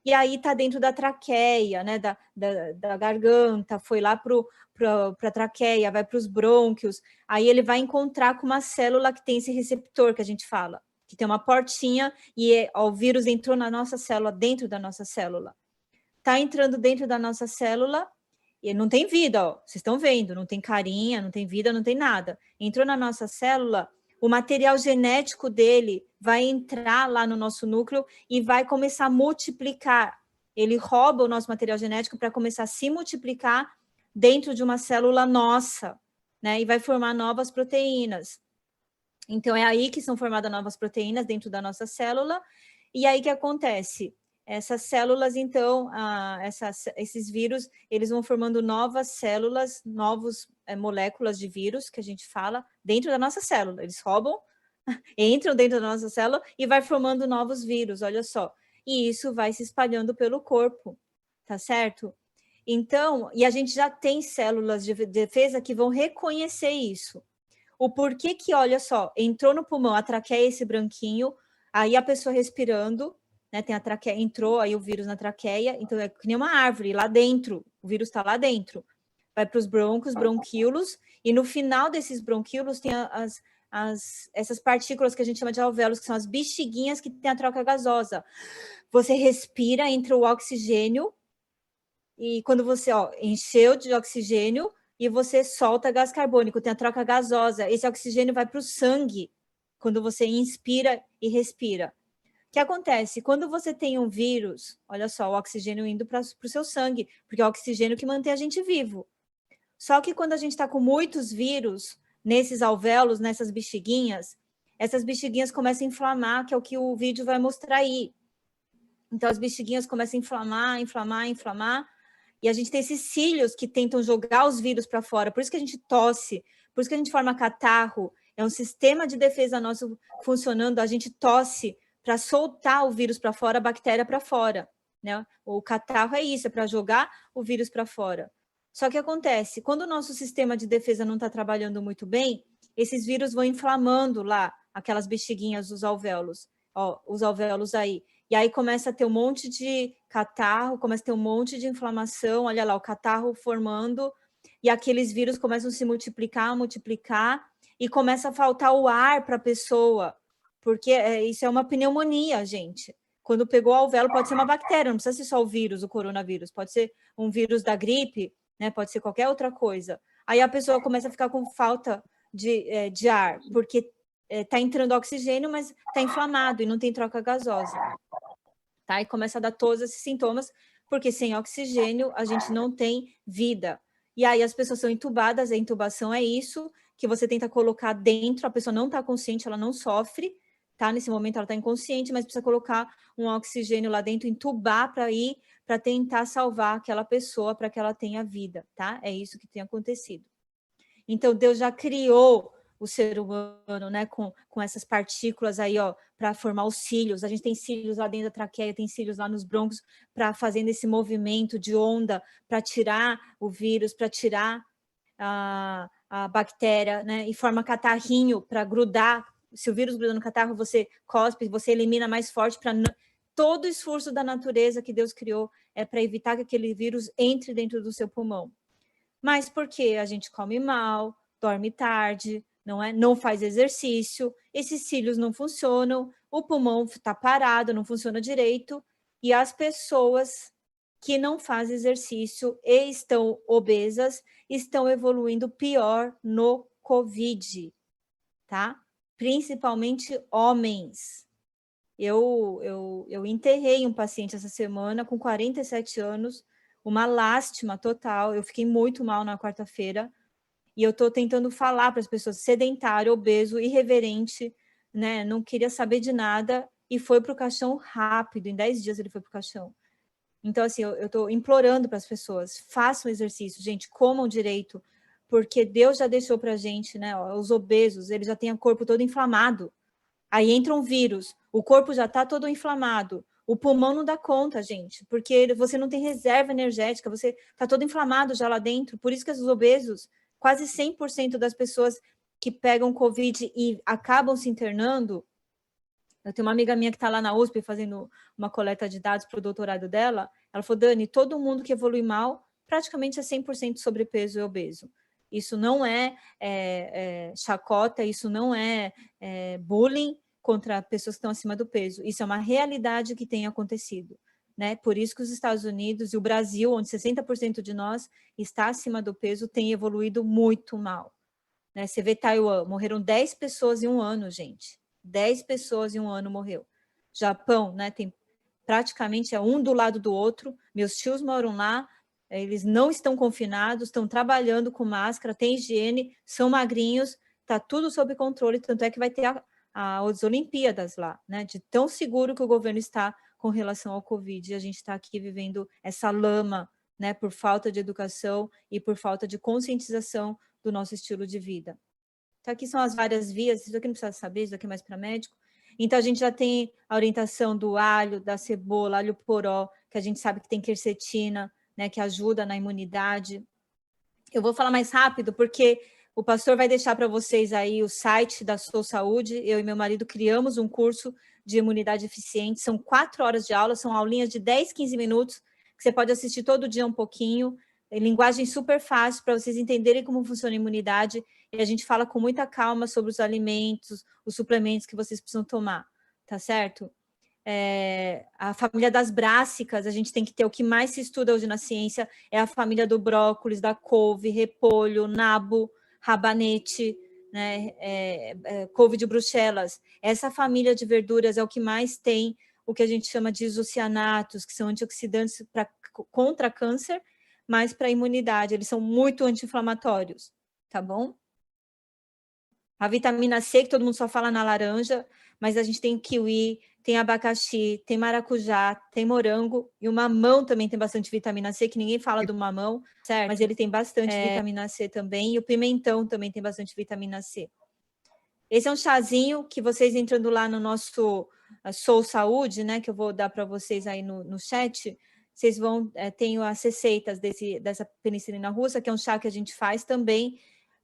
e aí tá dentro da traqueia, né, da garganta, foi lá para a traqueia, vai para os brônquios, aí ele vai encontrar com uma célula que tem esse receptor que a gente fala, que tem uma portinha, e ó, o vírus entrou na nossa célula, dentro da nossa célula. Tá entrando dentro da nossa célula, e não tem vida, ó, vocês estão vendo, não tem carinha, não tem vida, não tem nada. Entrou na nossa célula, o material genético dele vai entrar lá no nosso núcleo e vai começar a multiplicar. Ele rouba o nosso material genético para começar a se multiplicar dentro de uma célula nossa, né? E vai formar novas proteínas. Então, é aí que são formadas novas proteínas dentro da nossa célula. E aí que acontece? Essas células, então, esses vírus, eles vão formando novas células, novas moléculas de vírus, que a gente fala, dentro da nossa célula. Eles roubam, entram dentro da nossa célula e vai formando novos vírus, olha só. E isso vai se espalhando pelo corpo, tá certo? Então, e a gente já tem células de defesa que vão reconhecer isso. O porquê que, olha só, entrou no pulmão, a traqueia, esse branquinho, aí a pessoa respirando, né, tem a traqueia, entrou aí o vírus na traqueia, então é que nem uma árvore, lá dentro, o vírus está lá dentro. Vai para os brônquios, bronquíolos, e no final desses bronquíolos tem essas partículas que a gente chama de alvéolos, que são as bexiguinhas que tem a troca gasosa. Você respira, entra o oxigênio, e quando você encheu de oxigênio e você solta gás carbônico, tem a troca gasosa, esse oxigênio vai para o sangue, quando você inspira e respira. O que acontece? Quando você tem um vírus, olha só, o oxigênio indo para o seu sangue, porque é o oxigênio que mantém a gente vivo. Só que quando a gente está com muitos vírus nesses alvéolos, nessas bexiguinhas, essas bexiguinhas começam a inflamar, que é o que o vídeo vai mostrar aí. Então, as bexiguinhas começam a inflamar, e a gente tem esses cílios que tentam jogar os vírus para fora. Por isso que a gente tosse, por isso que a gente forma catarro. É um sistema de defesa nosso funcionando, a gente tosse para soltar o vírus para fora, a bactéria para fora, né? O catarro é isso, é para jogar o vírus para fora. Só que acontece, quando o nosso sistema de defesa não está trabalhando muito bem, esses vírus vão inflamando lá aquelas bexiguinhas, os alvéolos, os alvéolos aí. E aí começa a ter um monte de catarro, começa a ter um monte de inflamação, olha lá, o catarro formando, e aqueles vírus começam a se multiplicar, e começa a faltar o ar para a pessoa, porque isso é uma pneumonia, gente. Quando pegou o alvéolo, pode ser uma bactéria, não precisa ser só o vírus, o coronavírus, pode ser um vírus da gripe, né? Pode ser qualquer outra coisa. Aí a pessoa começa a ficar com falta de ar, porque está entrando oxigênio, mas está inflamado e não tem troca gasosa. Tá? E começa a dar todos esses sintomas, porque sem oxigênio a gente não tem vida. E aí as pessoas são entubadas, a intubação é isso, que você tenta colocar dentro, a pessoa não está consciente, ela não sofre, tá? Nesse momento ela está inconsciente, mas precisa colocar um oxigênio lá dentro, entubar para tentar salvar aquela pessoa, para que ela tenha vida, tá? É isso que tem acontecido. Então, Deus já criou o ser humano, né, com essas partículas aí, para formar os cílios. A gente tem cílios lá dentro da traqueia, tem cílios lá nos brônquios, para fazendo esse movimento de onda, para tirar o vírus, para tirar a bactéria, né, e forma catarrinho para grudar. Se o vírus gruda no catarro, você cospe, você elimina mais forte para todo o esforço da natureza que Deus criou é para evitar que aquele vírus entre dentro do seu pulmão. Mas porque a gente come mal, dorme tarde, não faz exercício, esses cílios não funcionam, o pulmão está parado, não funciona direito, e as pessoas que não fazem exercício e estão obesas estão evoluindo pior no COVID, tá? Principalmente homens. Eu enterrei um paciente essa semana com 47 anos, uma lástima total, eu fiquei muito mal na quarta-feira, e eu estou tentando falar para as pessoas, sedentário, obeso, irreverente, né, não queria saber de nada, e foi para o caixão rápido, em 10 dias ele foi para o caixão. Então, assim, eu estou implorando para as pessoas, façam exercício, gente, comam direito, porque Deus já deixou para a gente, né, os obesos, eles já têm o corpo todo inflamado, aí entra um vírus, o corpo já está todo inflamado, o pulmão não dá conta, gente, porque você não tem reserva energética, você está todo inflamado já lá dentro, por isso que os obesos, quase 100% das pessoas que pegam Covid e acabam se internando, eu tenho uma amiga minha que está lá na USP fazendo uma coleta de dados para o doutorado dela, ela falou, Dani, todo mundo que evolui mal, praticamente é 100% sobrepeso e obeso. Isso não é chacota, isso não é bullying contra pessoas que estão acima do peso. Isso é uma realidade que tem acontecido, né? Por isso que os Estados Unidos e o Brasil, onde 60% de nós está acima do peso, tem evoluído muito mal, né? Você vê Taiwan, morreram 10 pessoas em um ano, gente. 10 pessoas em um ano morreu. Japão, né? Tem praticamente um do lado do outro. Meus tios moram lá, eles não estão confinados, estão trabalhando com máscara, tem higiene, são magrinhos, está tudo sob controle, tanto é que vai ter as Olimpíadas lá, né? De tão seguro que o governo está com relação ao Covid, e a gente está aqui vivendo essa lama, né? Por falta de educação e por falta de conscientização do nosso estilo de vida. Então, aqui são as várias vias, isso aqui não precisa saber, isso aqui é mais para médico. Então, a gente já tem a orientação do alho, da cebola, alho poró, que a gente sabe que tem quercetina, né, que ajuda na imunidade. Eu vou falar mais rápido, porque o pastor vai deixar para vocês aí o site da Sou Saúde. Eu e meu marido criamos um curso de imunidade eficiente. São 4 horas de aula, são aulinhas de 10, 15 minutos, que você pode assistir todo dia um pouquinho, em linguagem super fácil, para vocês entenderem como funciona a imunidade. E a gente fala com muita calma sobre os alimentos, os suplementos que vocês precisam tomar, tá certo? A família das brássicas, a gente tem que ter o que mais se estuda hoje na ciência, é a família do brócolis, da couve, repolho, nabo, rabanete, né, couve de Bruxelas. Essa família de verduras é o que mais tem o que a gente chama de isocianatos, que são antioxidantes contra câncer, mas para a imunidade, eles são muito anti-inflamatórios, tá bom? A vitamina C, que todo mundo só fala na laranja, mas a gente tem kiwi, tem abacaxi, tem maracujá, tem morango, e o mamão também tem bastante vitamina C, que ninguém fala do mamão, certo? Mas ele tem bastante vitamina C também, e o pimentão também tem bastante vitamina C. Esse é um chazinho que vocês entrando lá no nosso Sou Saúde, né, que eu vou dar para vocês aí no chat, vocês vão, tem as receitas dessa penicilina russa, que é um chá que a gente faz também,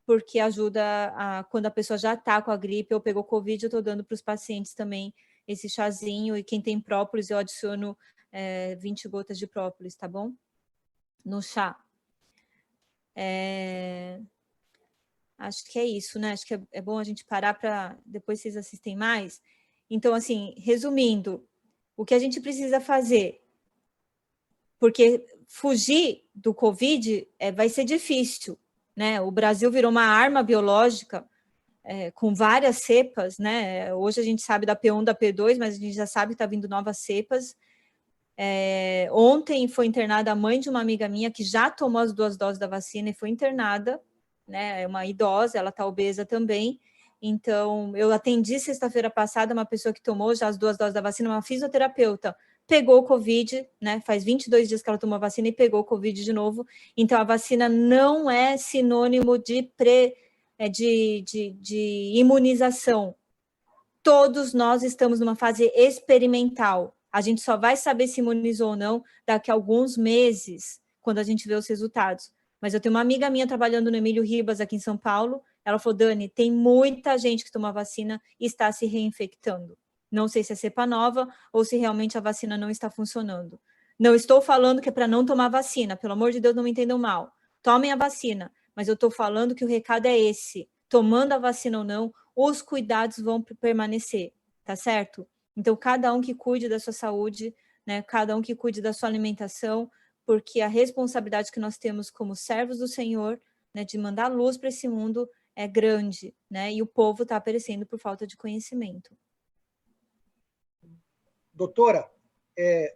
porque ajuda quando a pessoa já está com a gripe ou pegou Covid, eu estou dando para os pacientes também esse chazinho, e quem tem própolis, eu adiciono 20 gotas de própolis, tá bom? No chá. Acho que é isso, né? Acho que é bom a gente parar para depois vocês assistem mais. Então, assim, resumindo, o que a gente precisa fazer? Porque fugir do Covid vai ser difícil, né? O Brasil virou uma arma biológica com várias cepas, né? Hoje a gente sabe da P1, da P2, mas a gente já sabe que está vindo novas cepas. Ontem foi internada a mãe de uma amiga minha que já tomou as 2 doses da vacina e foi internada, né? É uma idosa, ela está obesa também. Então, eu atendi sexta-feira passada uma pessoa que tomou já as 2 doses da vacina, uma fisioterapeuta, pegou o Covid, né? Faz 22 dias que ela tomou a vacina e pegou o Covid de novo. Então, a vacina não é sinônimo de imunização. Todos nós estamos numa fase experimental. A gente só vai saber se imunizou ou não daqui a alguns meses, quando a gente vê os resultados. Mas eu tenho uma amiga minha trabalhando no Emílio Ribas, aqui em São Paulo. Ela falou, Dani, tem muita gente que toma vacina e está se reinfectando. Não sei se é cepa nova ou se realmente a vacina não está funcionando. Não estou falando que é para não tomar vacina. Pelo amor de Deus, não me entendam mal. Tomem a vacina. Mas eu estou falando que o recado é esse. Tomando a vacina ou não, os cuidados vão permanecer, tá certo? Então, cada um que cuide da sua saúde, né? Cada um que cuide da sua alimentação, porque a responsabilidade que nós temos como servos do Senhor, né, de mandar luz para esse mundo é grande, né? E o povo está perecendo por falta de conhecimento. Doutora, é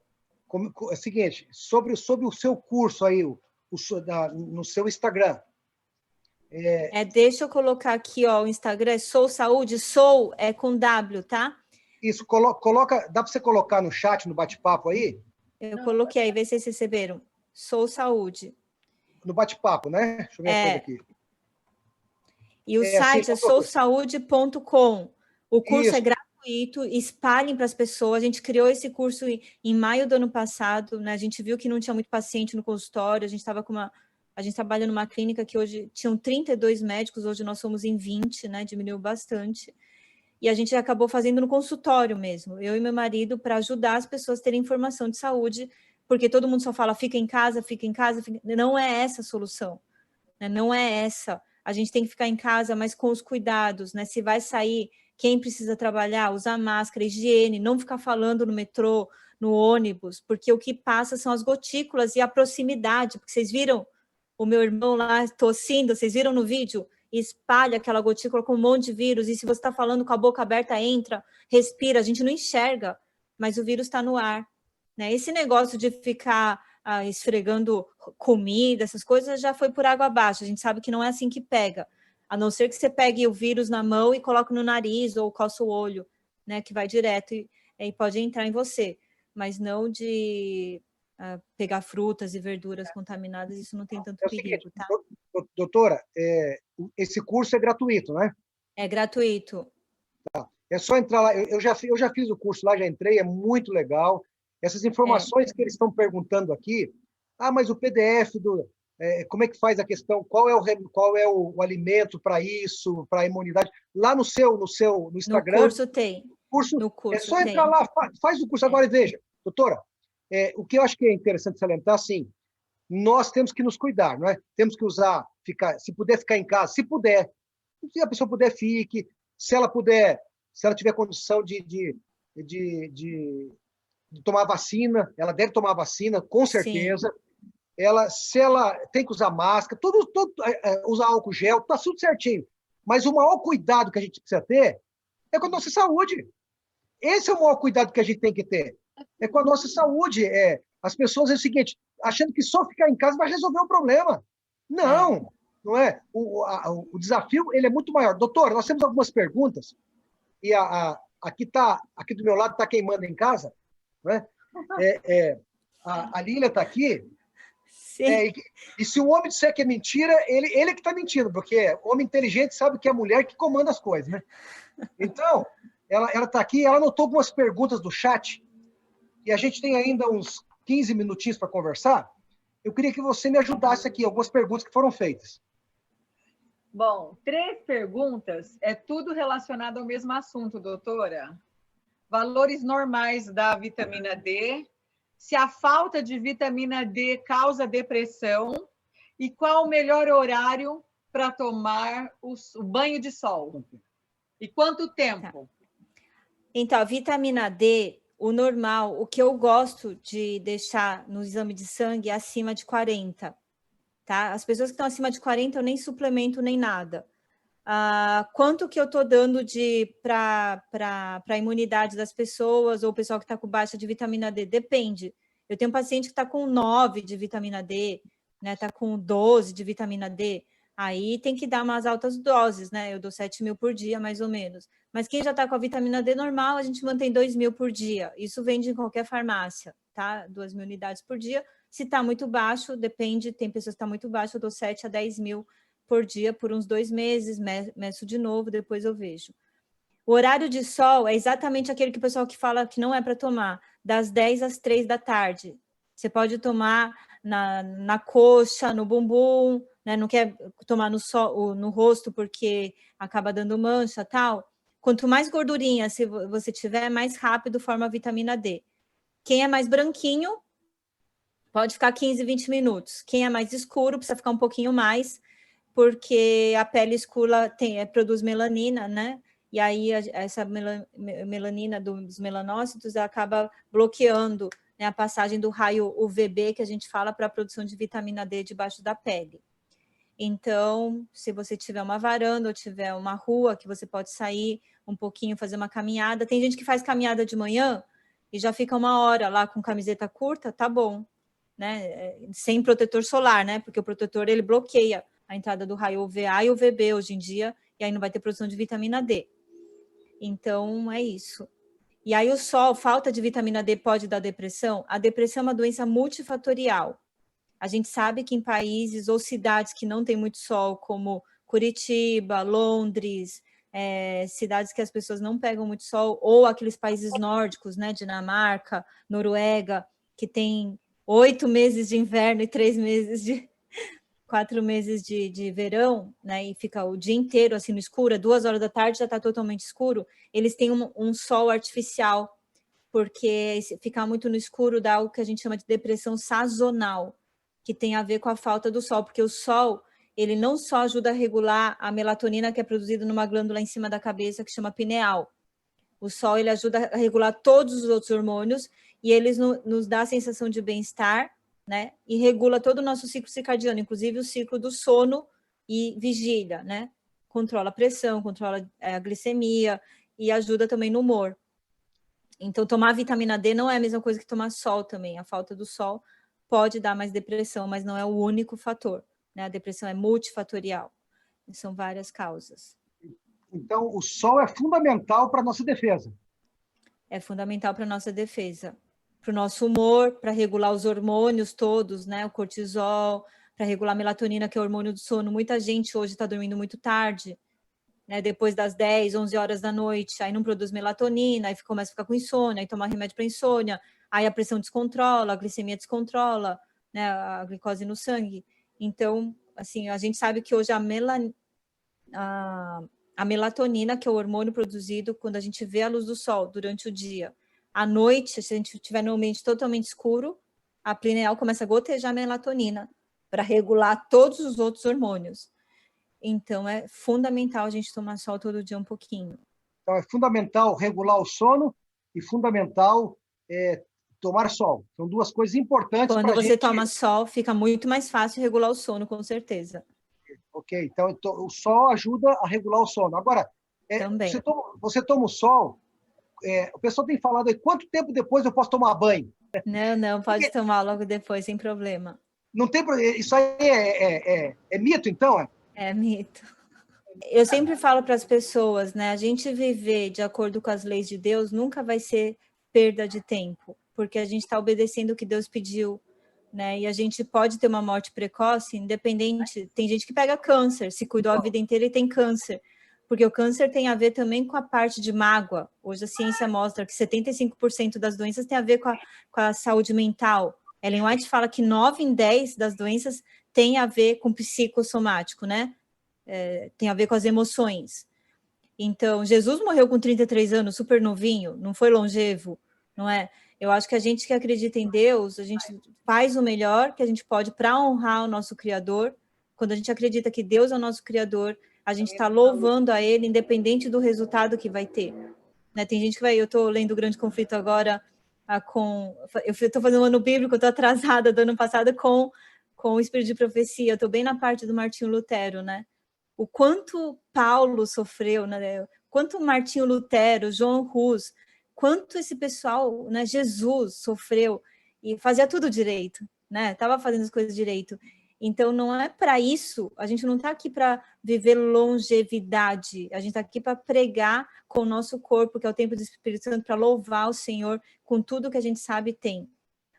o seguinte, sobre o seu curso aí, no seu Instagram. Deixa eu colocar aqui, ó, o Instagram, Sou Saúde, Sou é com W, tá? Isso, coloca, dá para você colocar no chat, no bate-papo aí? Eu coloquei aí, vê se vocês receberam. Sou Saúde. No bate-papo, né? Deixa eu ver uma coisa aqui. E o site é sousaude.com. O curso é gratuito, espalhem para as pessoas. A gente criou esse curso em maio do ano passado, né? A gente viu que não tinha muito paciente no consultório, a gente estava a gente trabalha numa clínica que hoje tinham 32 médicos, hoje nós somos em 20, né? Diminuiu bastante. E a gente acabou fazendo no consultório mesmo, eu e meu marido, para ajudar as pessoas a terem informação de saúde, porque todo mundo só fala, fica em casa, fica em casa. Não é essa a solução, né? Não é essa. A gente tem que ficar em casa, mas com os cuidados, né? Se vai sair, quem precisa trabalhar, usar máscara, higiene, não ficar falando no metrô, no ônibus, porque o que passa são as gotículas e a proximidade, porque vocês viram o meu irmão lá tossindo, vocês viram no vídeo? Espalha aquela gotícula com um monte de vírus, e se você está falando com a boca aberta, entra, respira, a gente não enxerga, mas o vírus está no ar, né? Esse negócio de ficar esfregando comida, essas coisas, já foi por água abaixo, a gente sabe que não é assim que pega, a não ser que você pegue o vírus na mão e coloque no nariz ou coça o olho, né, que vai direto e pode entrar em você, mas não de pegar frutas e verduras contaminadas, isso não tem tanto perigo, tá? Doutora, esse curso é gratuito, né? É gratuito. Tá. É só entrar lá, eu já fiz o curso lá, já entrei, é muito legal. Essas informações que eles estão perguntando aqui, mas o PDF como é que faz a questão, qual é o alimento para isso, para a imunidade? Lá no Instagram... No curso tem. No curso, é só entrar lá, faz o curso agora e veja. Doutora, o que eu acho que é interessante salientar, sim, nós temos que nos cuidar, não é? Temos que se puder ficar em casa, se puder, se a pessoa puder, fique, se ela tiver condição de de tomar vacina, ela deve tomar vacina, com certeza. Sim. Se ela tem que usar máscara, usar álcool gel, tá tudo certinho. Mas o maior cuidado que a gente precisa ter é com a nossa saúde. Esse é o maior cuidado que a gente tem que ter. É com a nossa saúde. As pessoas é o seguinte, achando que só ficar em casa vai resolver o problema. Não, não é. O desafio ele é muito maior. Doutor, nós temos algumas perguntas e aqui do meu lado está quem manda em casa, né? A Lília está aqui. Sim. E se o homem disser que é mentira, ele que está mentindo, porque homem inteligente sabe que é a mulher que comanda as coisas, né? Então, ela está aqui, ela anotou algumas perguntas do chat, e a gente tem ainda uns 15 minutinhos para conversar. Eu queria que você me ajudasse aqui, algumas perguntas que foram feitas. Bom, 3 perguntas, é tudo relacionado ao mesmo assunto, doutora. Valores normais da vitamina D, se a falta de vitamina D causa depressão e qual o melhor horário para tomar o banho de sol. E quanto tempo? Então, a vitamina D, o normal, o que eu gosto de deixar no exame de sangue é acima de 40, tá? As pessoas que estão acima de 40, eu nem suplemento nem nada. Quanto que eu estou dando para a imunidade das pessoas ou o pessoal que está com baixa de vitamina D? Depende. Eu tenho um paciente que está com 9 de vitamina D, né? Está com 12 de vitamina D. Aí tem que dar umas altas doses, né? Eu dou 7.000 por dia, mais ou menos. Mas quem já está com a vitamina D normal, a gente mantém 2.000 por dia. Isso vende em qualquer farmácia, tá? 2.000 unidades por dia. Se está muito baixo, depende, tem pessoas que estão muito baixo, eu dou 7 a 10.000 por dia por uns 2 meses, meço de novo, depois eu vejo. O horário de sol é exatamente aquele que o pessoal que fala que não é para tomar, das 10 às 3 da tarde. Você pode tomar na coxa, no bumbum, né? Não quer tomar no rosto porque acaba dando mancha, tal. Quanto mais gordurinha se você tiver, mais rápido forma a vitamina D. Quem é mais branquinho, pode ficar 15, 20 minutos. Quem é mais escuro, precisa ficar um pouquinho mais, porque a pele escura produz melanina, né? E aí essa melanina dos melanócitos acaba bloqueando, né, a passagem do raio UVB, que a gente fala, para a produção de vitamina D debaixo da pele. Então, se você tiver uma varanda ou tiver uma rua que você pode sair um pouquinho, fazer uma caminhada. Tem gente que faz caminhada de manhã e já fica 1 hora lá com camiseta curta, tá bom, né? Sem protetor solar, né? Porque o protetor, ele bloqueia a entrada do raio UVA e UVB hoje em dia, e aí não vai ter produção de vitamina D. Então, é isso. E aí o sol, falta de vitamina D pode dar depressão? A depressão é uma doença multifatorial. A gente sabe que em países ou cidades que não tem muito sol, como Curitiba, Londres, cidades que as pessoas não pegam muito sol, ou aqueles países nórdicos, né, Dinamarca, Noruega, que tem 8 meses de inverno e 4 meses de verão, né, e fica o dia inteiro assim no escuro, 2 horas da tarde já está totalmente escuro, eles têm um sol artificial, porque ficar muito no escuro dá o que a gente chama de depressão sazonal, que tem a ver com a falta do sol, porque o sol, ele não só ajuda a regular a melatonina que é produzida numa glândula em cima da cabeça, que chama pineal. O sol, ele ajuda a regular todos os outros hormônios e eles nos dá a sensação de bem-estar, né? E regula todo o nosso ciclo circadiano, inclusive o ciclo do sono e vigília, né? Controla a pressão, controla a glicemia e ajuda também no humor. Então, tomar vitamina D não é a mesma coisa que tomar sol também. A falta do sol pode dar mais depressão, mas não é o único fator, né? A depressão é multifatorial. São várias causas. Então, o sol é fundamental para a nossa defesa. É fundamental para a nossa defesa. Para o nosso humor, para regular os hormônios todos, né? O cortisol, para regular a melatonina, que é o hormônio do sono. Muita gente hoje está dormindo muito tarde, né? Depois das 10, 11 horas da noite, aí não produz melatonina, aí começa a ficar com insônia, aí toma remédio para insônia, aí a pressão descontrola, a glicemia descontrola, né? A glicose no sangue. Então, assim, a gente sabe que hoje a melatonina, que é o hormônio produzido quando a gente vê a luz do sol durante o dia. À noite, se a gente estiver no ambiente totalmente escuro, a pineal começa a gotejar melatonina para regular todos os outros hormônios. Então, é fundamental a gente tomar sol todo dia um pouquinho. Então, é fundamental regular o sono e fundamental tomar sol. São duas coisas importantes para Quando a você gente... toma sol, fica muito mais fácil regular o sono, com certeza. Ok, então o sol ajuda a regular o sono. Agora, Também. você toma o sol, o pessoal tem falado aí, quanto tempo depois eu posso tomar banho? Não, pode Porque tomar logo depois, sem problema. não tem, isso aí é mito, então? É mito. Eu sempre falo para as pessoas, né? A gente viver de acordo com as leis de Deus nunca vai ser perda de tempo, porque a gente está obedecendo o que Deus pediu, né? E a gente pode ter uma morte precoce, independente. Tem gente que pega câncer, se cuidou a vida inteira e tem câncer, porque o câncer tem a ver também com a parte de mágoa. Hoje a ciência mostra que 75% das doenças tem a ver com a saúde mental. Ellen White fala que 9 em 10 das doenças tem a ver com psicossomático, né? Tem a ver com as emoções. Então, Jesus morreu com 33 anos, super novinho, não foi longevo, não é? Eu acho que a gente que acredita em Deus, a gente faz o melhor que a gente pode para honrar o nosso Criador. Quando a gente acredita que Deus é o nosso Criador, a gente está louvando a Ele, independente do resultado que vai ter. Né? Tem gente que vai... Eu estou lendo o Grande Conflito agora eu estou fazendo um ano bíblico, eu estou atrasada do ano passado com o Espírito de Profecia, eu estou bem na parte do Martinho Lutero, né? O quanto Paulo sofreu, né? Quanto Martinho Lutero, João Hus, quanto esse pessoal, né? Jesus sofreu e fazia tudo direito, né? Tava fazendo as coisas direito. Então, não é para isso, a gente não está aqui para viver longevidade, a gente está aqui para pregar com o nosso corpo, que é o templo do Espírito Santo, para louvar o Senhor com tudo que a gente sabe tem.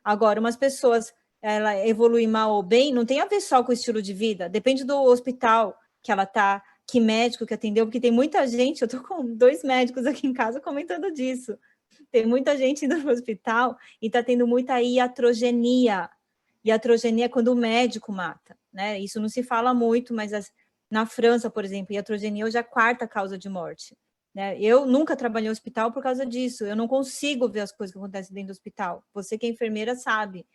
Agora, umas pessoas, ela evolui mal ou bem, não tem a ver só com o estilo de vida, depende do hospital que ela tá, que médico que atendeu, porque tem muita gente, eu tô com 2 médicos aqui em casa comentando disso, tem muita gente indo no hospital e tá tendo muita iatrogenia. Iatrogenia é quando o médico mata, né? Isso não se fala muito, mas na França, por exemplo, iatrogenia hoje é a 4ª causa de morte. Né? Eu nunca trabalhei em hospital por causa disso, eu não consigo ver as coisas que acontecem dentro do hospital. Você que é enfermeira sabe.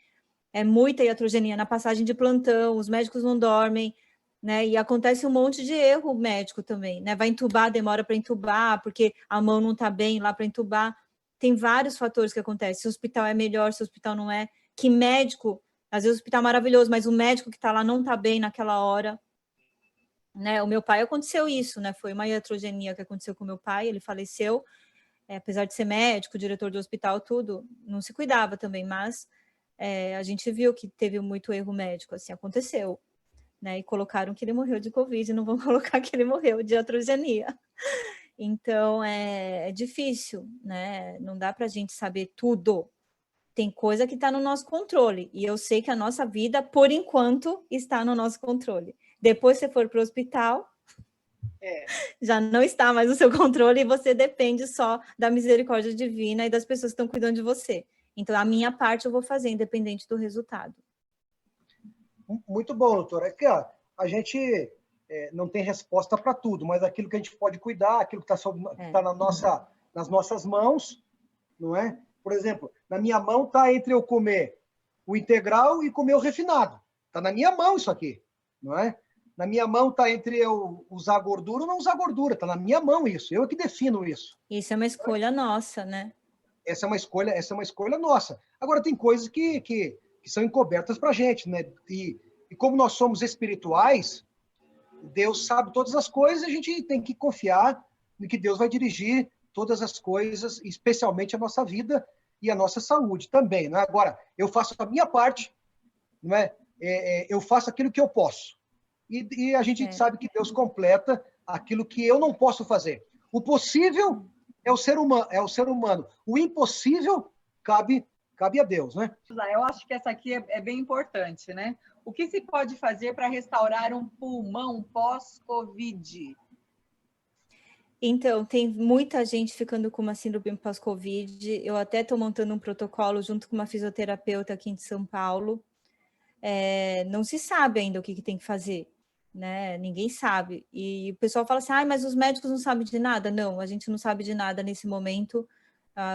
É muita iatrogenia na passagem de plantão, os médicos não dormem, né? E acontece um monte de erro médico também, né? Vai entubar, demora para entubar, porque a mão não está bem lá para entubar. Tem vários fatores que acontecem. Se o hospital é melhor, se o hospital não é. Que médico, às vezes o hospital é maravilhoso, mas o médico que está lá não está bem naquela hora. Né? O meu pai aconteceu isso, né? Foi uma iatrogenia que aconteceu com o meu pai, ele faleceu, apesar de ser médico, diretor do hospital, tudo, não se cuidava também, mas a gente viu que teve muito erro médico, assim, aconteceu. Né, e colocaram que ele morreu de Covid, não vão colocar que ele morreu de iatrogenia. Então, é difícil, né? Não dá para a gente saber tudo. Tem coisa que está no nosso controle, e eu sei que a nossa vida, por enquanto, está no nosso controle. Depois, se for para o hospital, já não está mais no seu controle, e você depende só da misericórdia divina e das pessoas que estão cuidando de você. Então, a minha parte eu vou fazer, independente do resultado. Muito bom, doutora. Aqui, ó, a gente não tem resposta para tudo, mas aquilo que a gente pode cuidar, aquilo que está nas nossas mãos, não é? Por exemplo, na minha mão está entre eu comer o integral e comer o refinado. Está na minha mão isso aqui, não é? Na minha mão está entre eu usar gordura ou não usar gordura. Está na minha mão isso. Eu é que defino isso. Isso é uma escolha nossa, né? Essa é uma escolha nossa. Agora, tem coisas que são encobertas para a gente, né? E como nós somos espirituais, Deus sabe todas as coisas, a gente tem que confiar no que Deus vai dirigir todas as coisas, especialmente a nossa vida e a nossa saúde também. Né? Agora, eu faço a minha parte, não é? Eu faço aquilo que eu posso. E a gente sabe que Deus completa aquilo que eu não posso fazer. O possível é o ser humano. O impossível cabe a Deus, né? Eu acho que essa aqui é bem importante, né? O que se pode fazer para restaurar um pulmão pós-Covid? Então, tem muita gente ficando com uma síndrome pós-Covid. Eu até estou montando um protocolo junto com uma fisioterapeuta aqui em São Paulo. Não se sabe ainda o que tem que fazer, né? Ninguém sabe. E o pessoal fala assim, mas os médicos não sabem de nada. Não, a gente não sabe de nada nesse momento.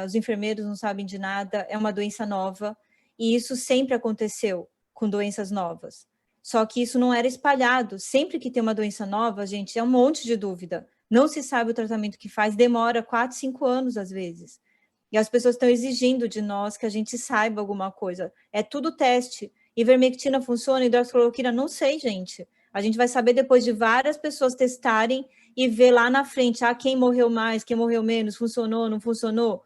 Os enfermeiros não sabem de nada. É uma doença nova. E isso sempre aconteceu com doenças novas. Só que isso não era espalhado. Sempre que tem uma doença nova, gente, é um monte de dúvida. Não se sabe o tratamento que faz, demora 4, 5 anos às vezes. E as pessoas estão exigindo de nós que a gente saiba alguma coisa. É tudo teste. Ivermectina funciona, hidroxicloroquina, não sei, gente. A gente vai saber depois de várias pessoas testarem e ver lá na frente, quem morreu mais, quem morreu menos, funcionou, não funcionou.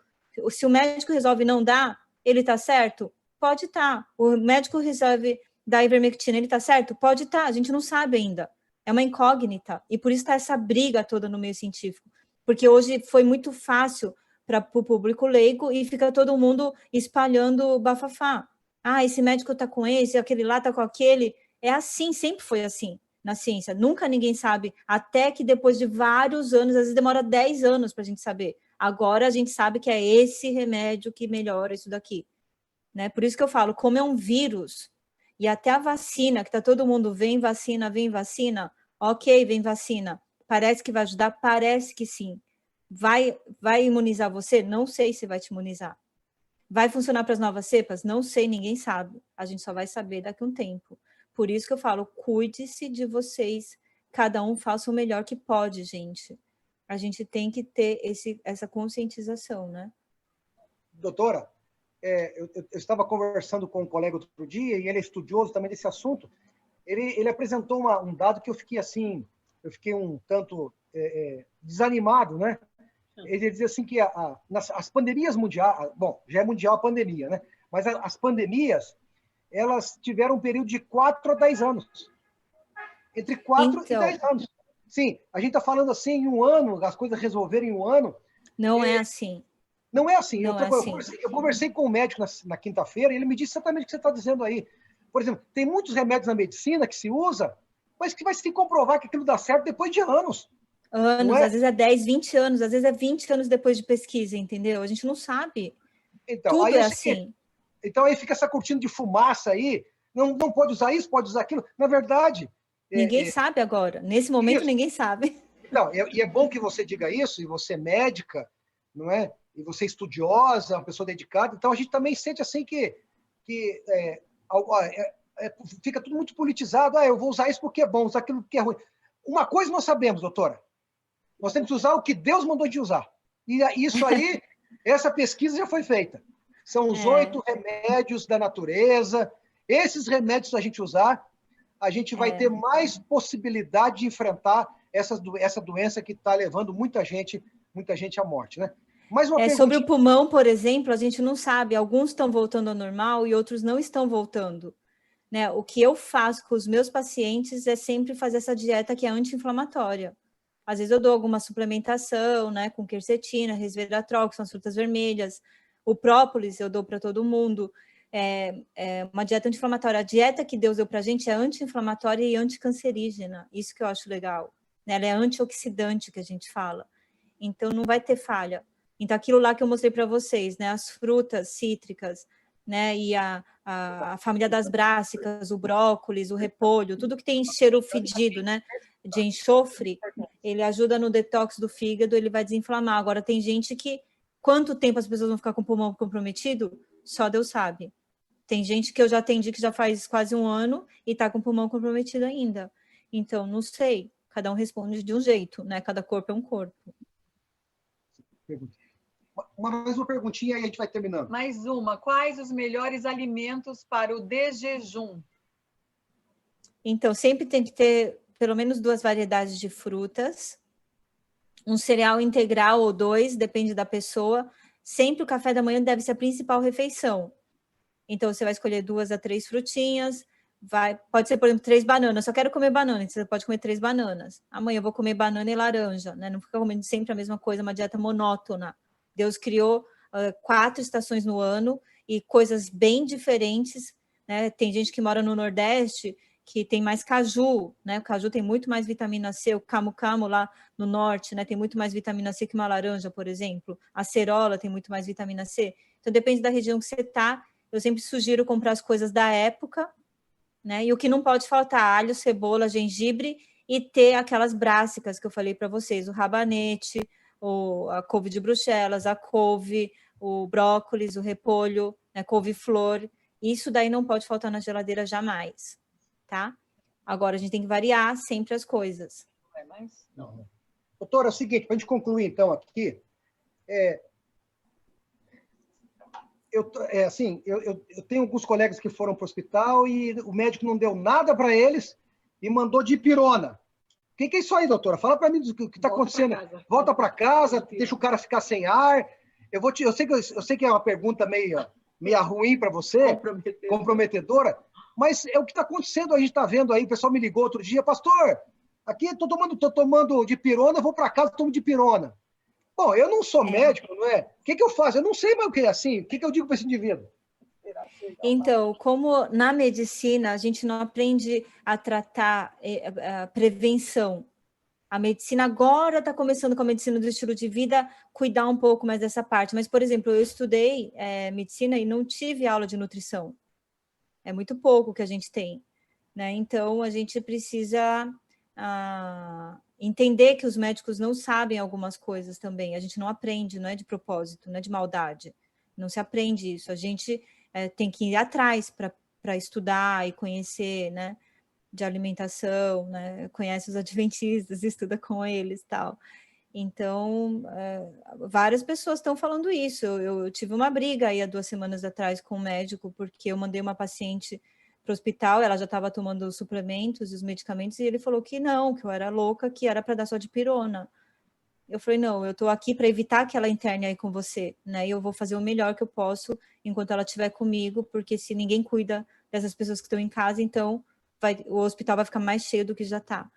Se o médico resolve não dar, ele está certo? Pode estar. O médico resolve dar ivermectina, ele está certo? Pode estar. A gente não sabe ainda. É uma incógnita. E por isso está essa briga toda no meio científico. Porque hoje foi muito fácil para o público leigo e fica todo mundo espalhando bafafá. Esse médico está com esse, aquele lá está com aquele. É assim, sempre foi assim na ciência. Nunca ninguém sabe, até que depois de vários anos, às vezes demora 10 anos para a gente saber. Agora a gente sabe que é esse remédio que melhora isso daqui. Né? Por isso que eu falo, como é um vírus, e até a vacina, que está todo mundo, vem vacina, ok, vem vacina. Parece que vai ajudar? Parece que sim. Vai imunizar você? Não sei se vai te imunizar. Vai funcionar para as novas cepas? Não sei, ninguém sabe. A gente só vai saber daqui a um tempo. Por isso que eu falo, cuide-se de vocês. Cada um faça o melhor que pode, gente. A gente tem que ter essa conscientização, né? Doutora, eu estava conversando com um colega outro dia, e ele é estudioso também desse assunto. Ele apresentou um dado que eu fiquei um tanto desanimado, né? Ele dizia assim que as pandemias mundiais, bom, já é mundial a pandemia, né? Mas as pandemias, elas tiveram um período de 4 a 10 anos. Entre 4 e 10 anos. Sim, a gente está falando assim, em um ano, as coisas resolverem em um ano. Não é assim. Não é assim. Não Eu conversei com o médico na quinta-feira e ele me disse exatamente o que você está dizendo aí. Por exemplo, tem muitos remédios na medicina que se usa, mas que vai se comprovar que aquilo dá certo depois de anos. Às vezes é 10, 20 anos, às vezes é 20 anos depois de pesquisa, entendeu? A gente não sabe. Então, tudo é assim. Então aí fica essa cortina de fumaça aí, não pode usar isso, pode usar aquilo. Na verdade... Ninguém sabe agora. Nesse momento, ninguém sabe. Não, e é bom que você diga isso, e você é médica, não é? E você é estudiosa, uma pessoa dedicada. Então, a gente também sente assim que fica tudo muito politizado. Eu vou usar isso porque é bom, usar aquilo porque é ruim. Uma coisa nós sabemos, doutora. Nós temos que usar o que Deus mandou de usar. E isso aí, essa pesquisa já foi feita. São os 8 remédios da natureza. Esses remédios, se a gente usar, a gente vai ter mais possibilidade de enfrentar essa doença que está levando muita gente à morte, né? Mais uma sobre o pulmão, por exemplo, a gente não sabe. Alguns estão voltando ao normal e outros não estão voltando. Né? O que eu faço com os meus pacientes é sempre fazer essa dieta que é anti-inflamatória. Às vezes eu dou alguma suplementação, né, com quercetina, resveratrol, que são as frutas vermelhas. O própolis eu dou para todo mundo. É uma dieta anti-inflamatória. A dieta que Deus deu para a gente é anti-inflamatória e anticancerígena. Isso que eu acho legal. Né? Ela é antioxidante, que a gente fala. Então, não vai ter falha. Então, aquilo lá que eu mostrei para vocês, né? As frutas cítricas, né? E a família das brássicas, o brócolis, o repolho, tudo que tem cheiro fedido, né? De enxofre, ele ajuda no detox do fígado, ele vai desinflamar. Agora, tem gente que... Quanto tempo as pessoas vão ficar com o pulmão comprometido? Só Deus sabe. Tem gente que eu já atendi que já faz quase um ano e está com o pulmão comprometido ainda. Então, não sei. Cada um responde de um jeito, né? Cada corpo é um corpo. Mais uma perguntinha e a gente vai terminando. Mais uma. Quais os melhores alimentos para o desjejum? Então, sempre tem que ter pelo menos 2 variedades de frutas. Um cereal integral ou 2, depende da pessoa. Sempre o café da manhã deve ser a principal refeição. Então, você vai escolher 2 a 3 frutinhas. Pode ser, por exemplo, 3 bananas. Só quero comer banana, então você pode comer 3 bananas. Amanhã eu vou comer banana e laranja, né? Não fica comendo sempre a mesma coisa, uma dieta monótona. Deus criou 4 estações no ano e coisas bem diferentes, né? Tem gente que mora no Nordeste que tem mais caju, né? O caju tem muito mais vitamina C, o camu-camu lá no Norte, né? Tem muito mais vitamina C que uma laranja, por exemplo. A acerola tem muito mais vitamina C. Então, depende da região que você está. Eu sempre sugiro comprar as coisas da época, né? E o que não pode faltar, alho, cebola, gengibre e ter aquelas brássicas que eu falei para vocês, o rabanete, a couve de Bruxelas, a couve, o brócolis, o repolho, né? Couve-flor. Isso daí não pode faltar na geladeira jamais, tá? Agora, a gente tem que variar sempre as coisas. Não é mais? Não. Doutora, é o seguinte, para a gente concluir, então, aqui, eu tenho alguns colegas que foram para o hospital e o médico não deu nada para eles e mandou dipirona. O que é isso aí, doutora? Fala para mim o que está acontecendo. Volta para casa, deixa o cara ficar sem ar. Eu sei que é uma pergunta meio ruim para você, comprometedora, mas é o que está acontecendo. A gente está vendo aí, o pessoal me ligou outro dia, pastor, aqui estou tomando dipirona, vou para casa, tomo dipirona. Bom, eu não sou médico, não é? O que eu faço? Eu não sei mais o que é assim. O que eu digo para esse indivíduo? Então, como na medicina a gente não aprende a tratar a prevenção, a medicina agora está começando com a medicina do estilo de vida, cuidar um pouco mais dessa parte. Mas, por exemplo, eu estudei medicina e não tive aula de nutrição. É muito pouco que a gente tem, né? Então, a gente precisa entender que os médicos não sabem algumas coisas também. A gente não aprende, não é de propósito, não é de maldade. Não se aprende isso. A gente tem que ir atrás para estudar e conhecer, né? De alimentação, né? Conhece os adventistas, estuda com eles e tal. Então, várias pessoas estão falando isso. Eu tive uma briga aí há 2 semanas atrás com um médico, porque eu mandei uma paciente para o hospital, ela já estava tomando os suplementos e os medicamentos, e ele falou que não, que eu era louca, que era para dar só dipirona. Eu falei, não, eu estou aqui para evitar que ela interne aí com você, né? E eu vou fazer o melhor que eu posso enquanto ela estiver comigo, porque se ninguém cuida dessas pessoas que estão em casa, então o hospital vai ficar mais cheio do que já está.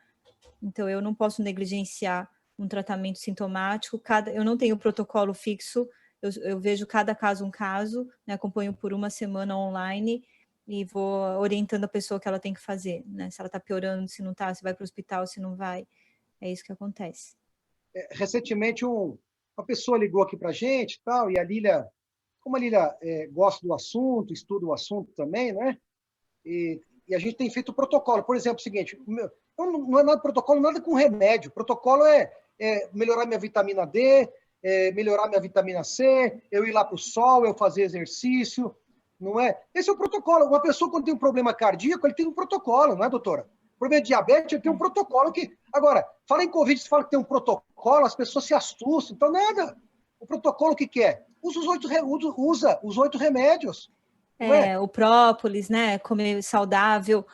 Então, eu não posso negligenciar um tratamento sintomático. Eu não tenho protocolo fixo, eu vejo cada caso um caso, né? Acompanho por 1 semana online e vou orientando a pessoa o que ela tem que fazer, né? Se ela está piorando, se não está, se vai para o hospital, se não vai. É isso que acontece. Recentemente, uma pessoa ligou aqui para a gente e tal, e a Lília, como a Lília gosta do assunto, estuda o assunto também, né? E a gente tem feito protocolo. Por exemplo, o seguinte, não é nada protocolo, nada com remédio. Protocolo é melhorar minha vitamina D, melhorar minha vitamina C, eu ir lá para o sol, eu fazer exercício, não é? Esse é o protocolo. Uma pessoa, quando tem um problema cardíaco, ele tem um protocolo, não é, doutora? Problema de diabetes, ele tem um protocolo que... Agora, fala em Covid, você fala que tem um protocolo, as pessoas se assustam. Então, nada. O protocolo, o que é? Usa os 8 remédios. O própolis, né? Comer saudável,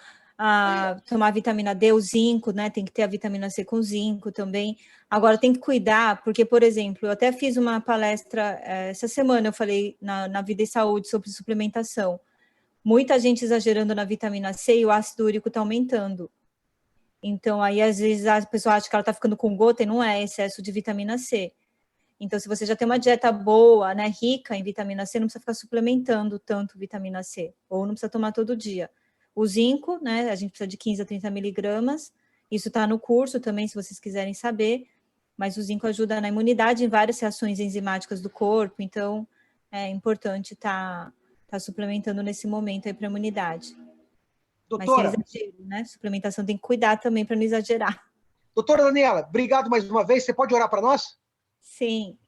tomar vitamina D, o zinco, né? Tem que ter a vitamina C com zinco também. Agora, tem que cuidar, porque, por exemplo, eu até fiz uma palestra essa semana, eu falei na Vida e Saúde sobre suplementação. Muita gente exagerando na vitamina C e o ácido úrico está aumentando. Então, aí, às vezes, a pessoa acha que ela está ficando com gota e não é excesso de vitamina C. Então, se você já tem uma dieta boa, né, rica em vitamina C, não precisa ficar suplementando tanto vitamina C, ou não precisa tomar todo dia. O zinco, né, a gente precisa de 15 a 30 miligramas, isso está no curso também, se vocês quiserem saber, mas o zinco ajuda na imunidade em várias reações enzimáticas do corpo, então é importante estar suplementando nesse momento aí para a imunidade. Doutora, mas sem exagero, né? Suplementação tem que cuidar também para não exagerar. Doutora Daniela, obrigado mais uma vez. Você pode orar para nós? Sim.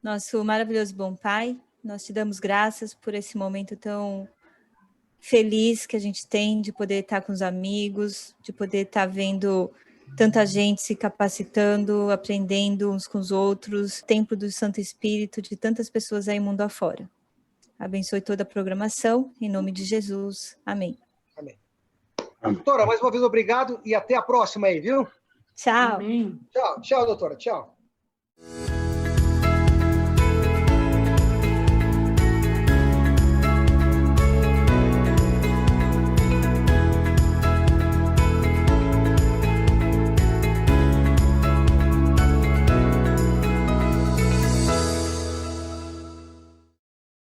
Nosso maravilhoso bom Pai, nós te damos graças por esse momento tão feliz que a gente tem de poder estar com os amigos, de poder estar vendo tanta gente se capacitando, aprendendo uns com os outros, templo do Santo Espírito, de tantas pessoas aí mundo afora. Abençoe toda a programação, em nome de Jesus. Amém. Amém. Doutora, mais uma vez obrigado e até a próxima aí, viu? Tchau. Amém. Tchau, doutora. Tchau.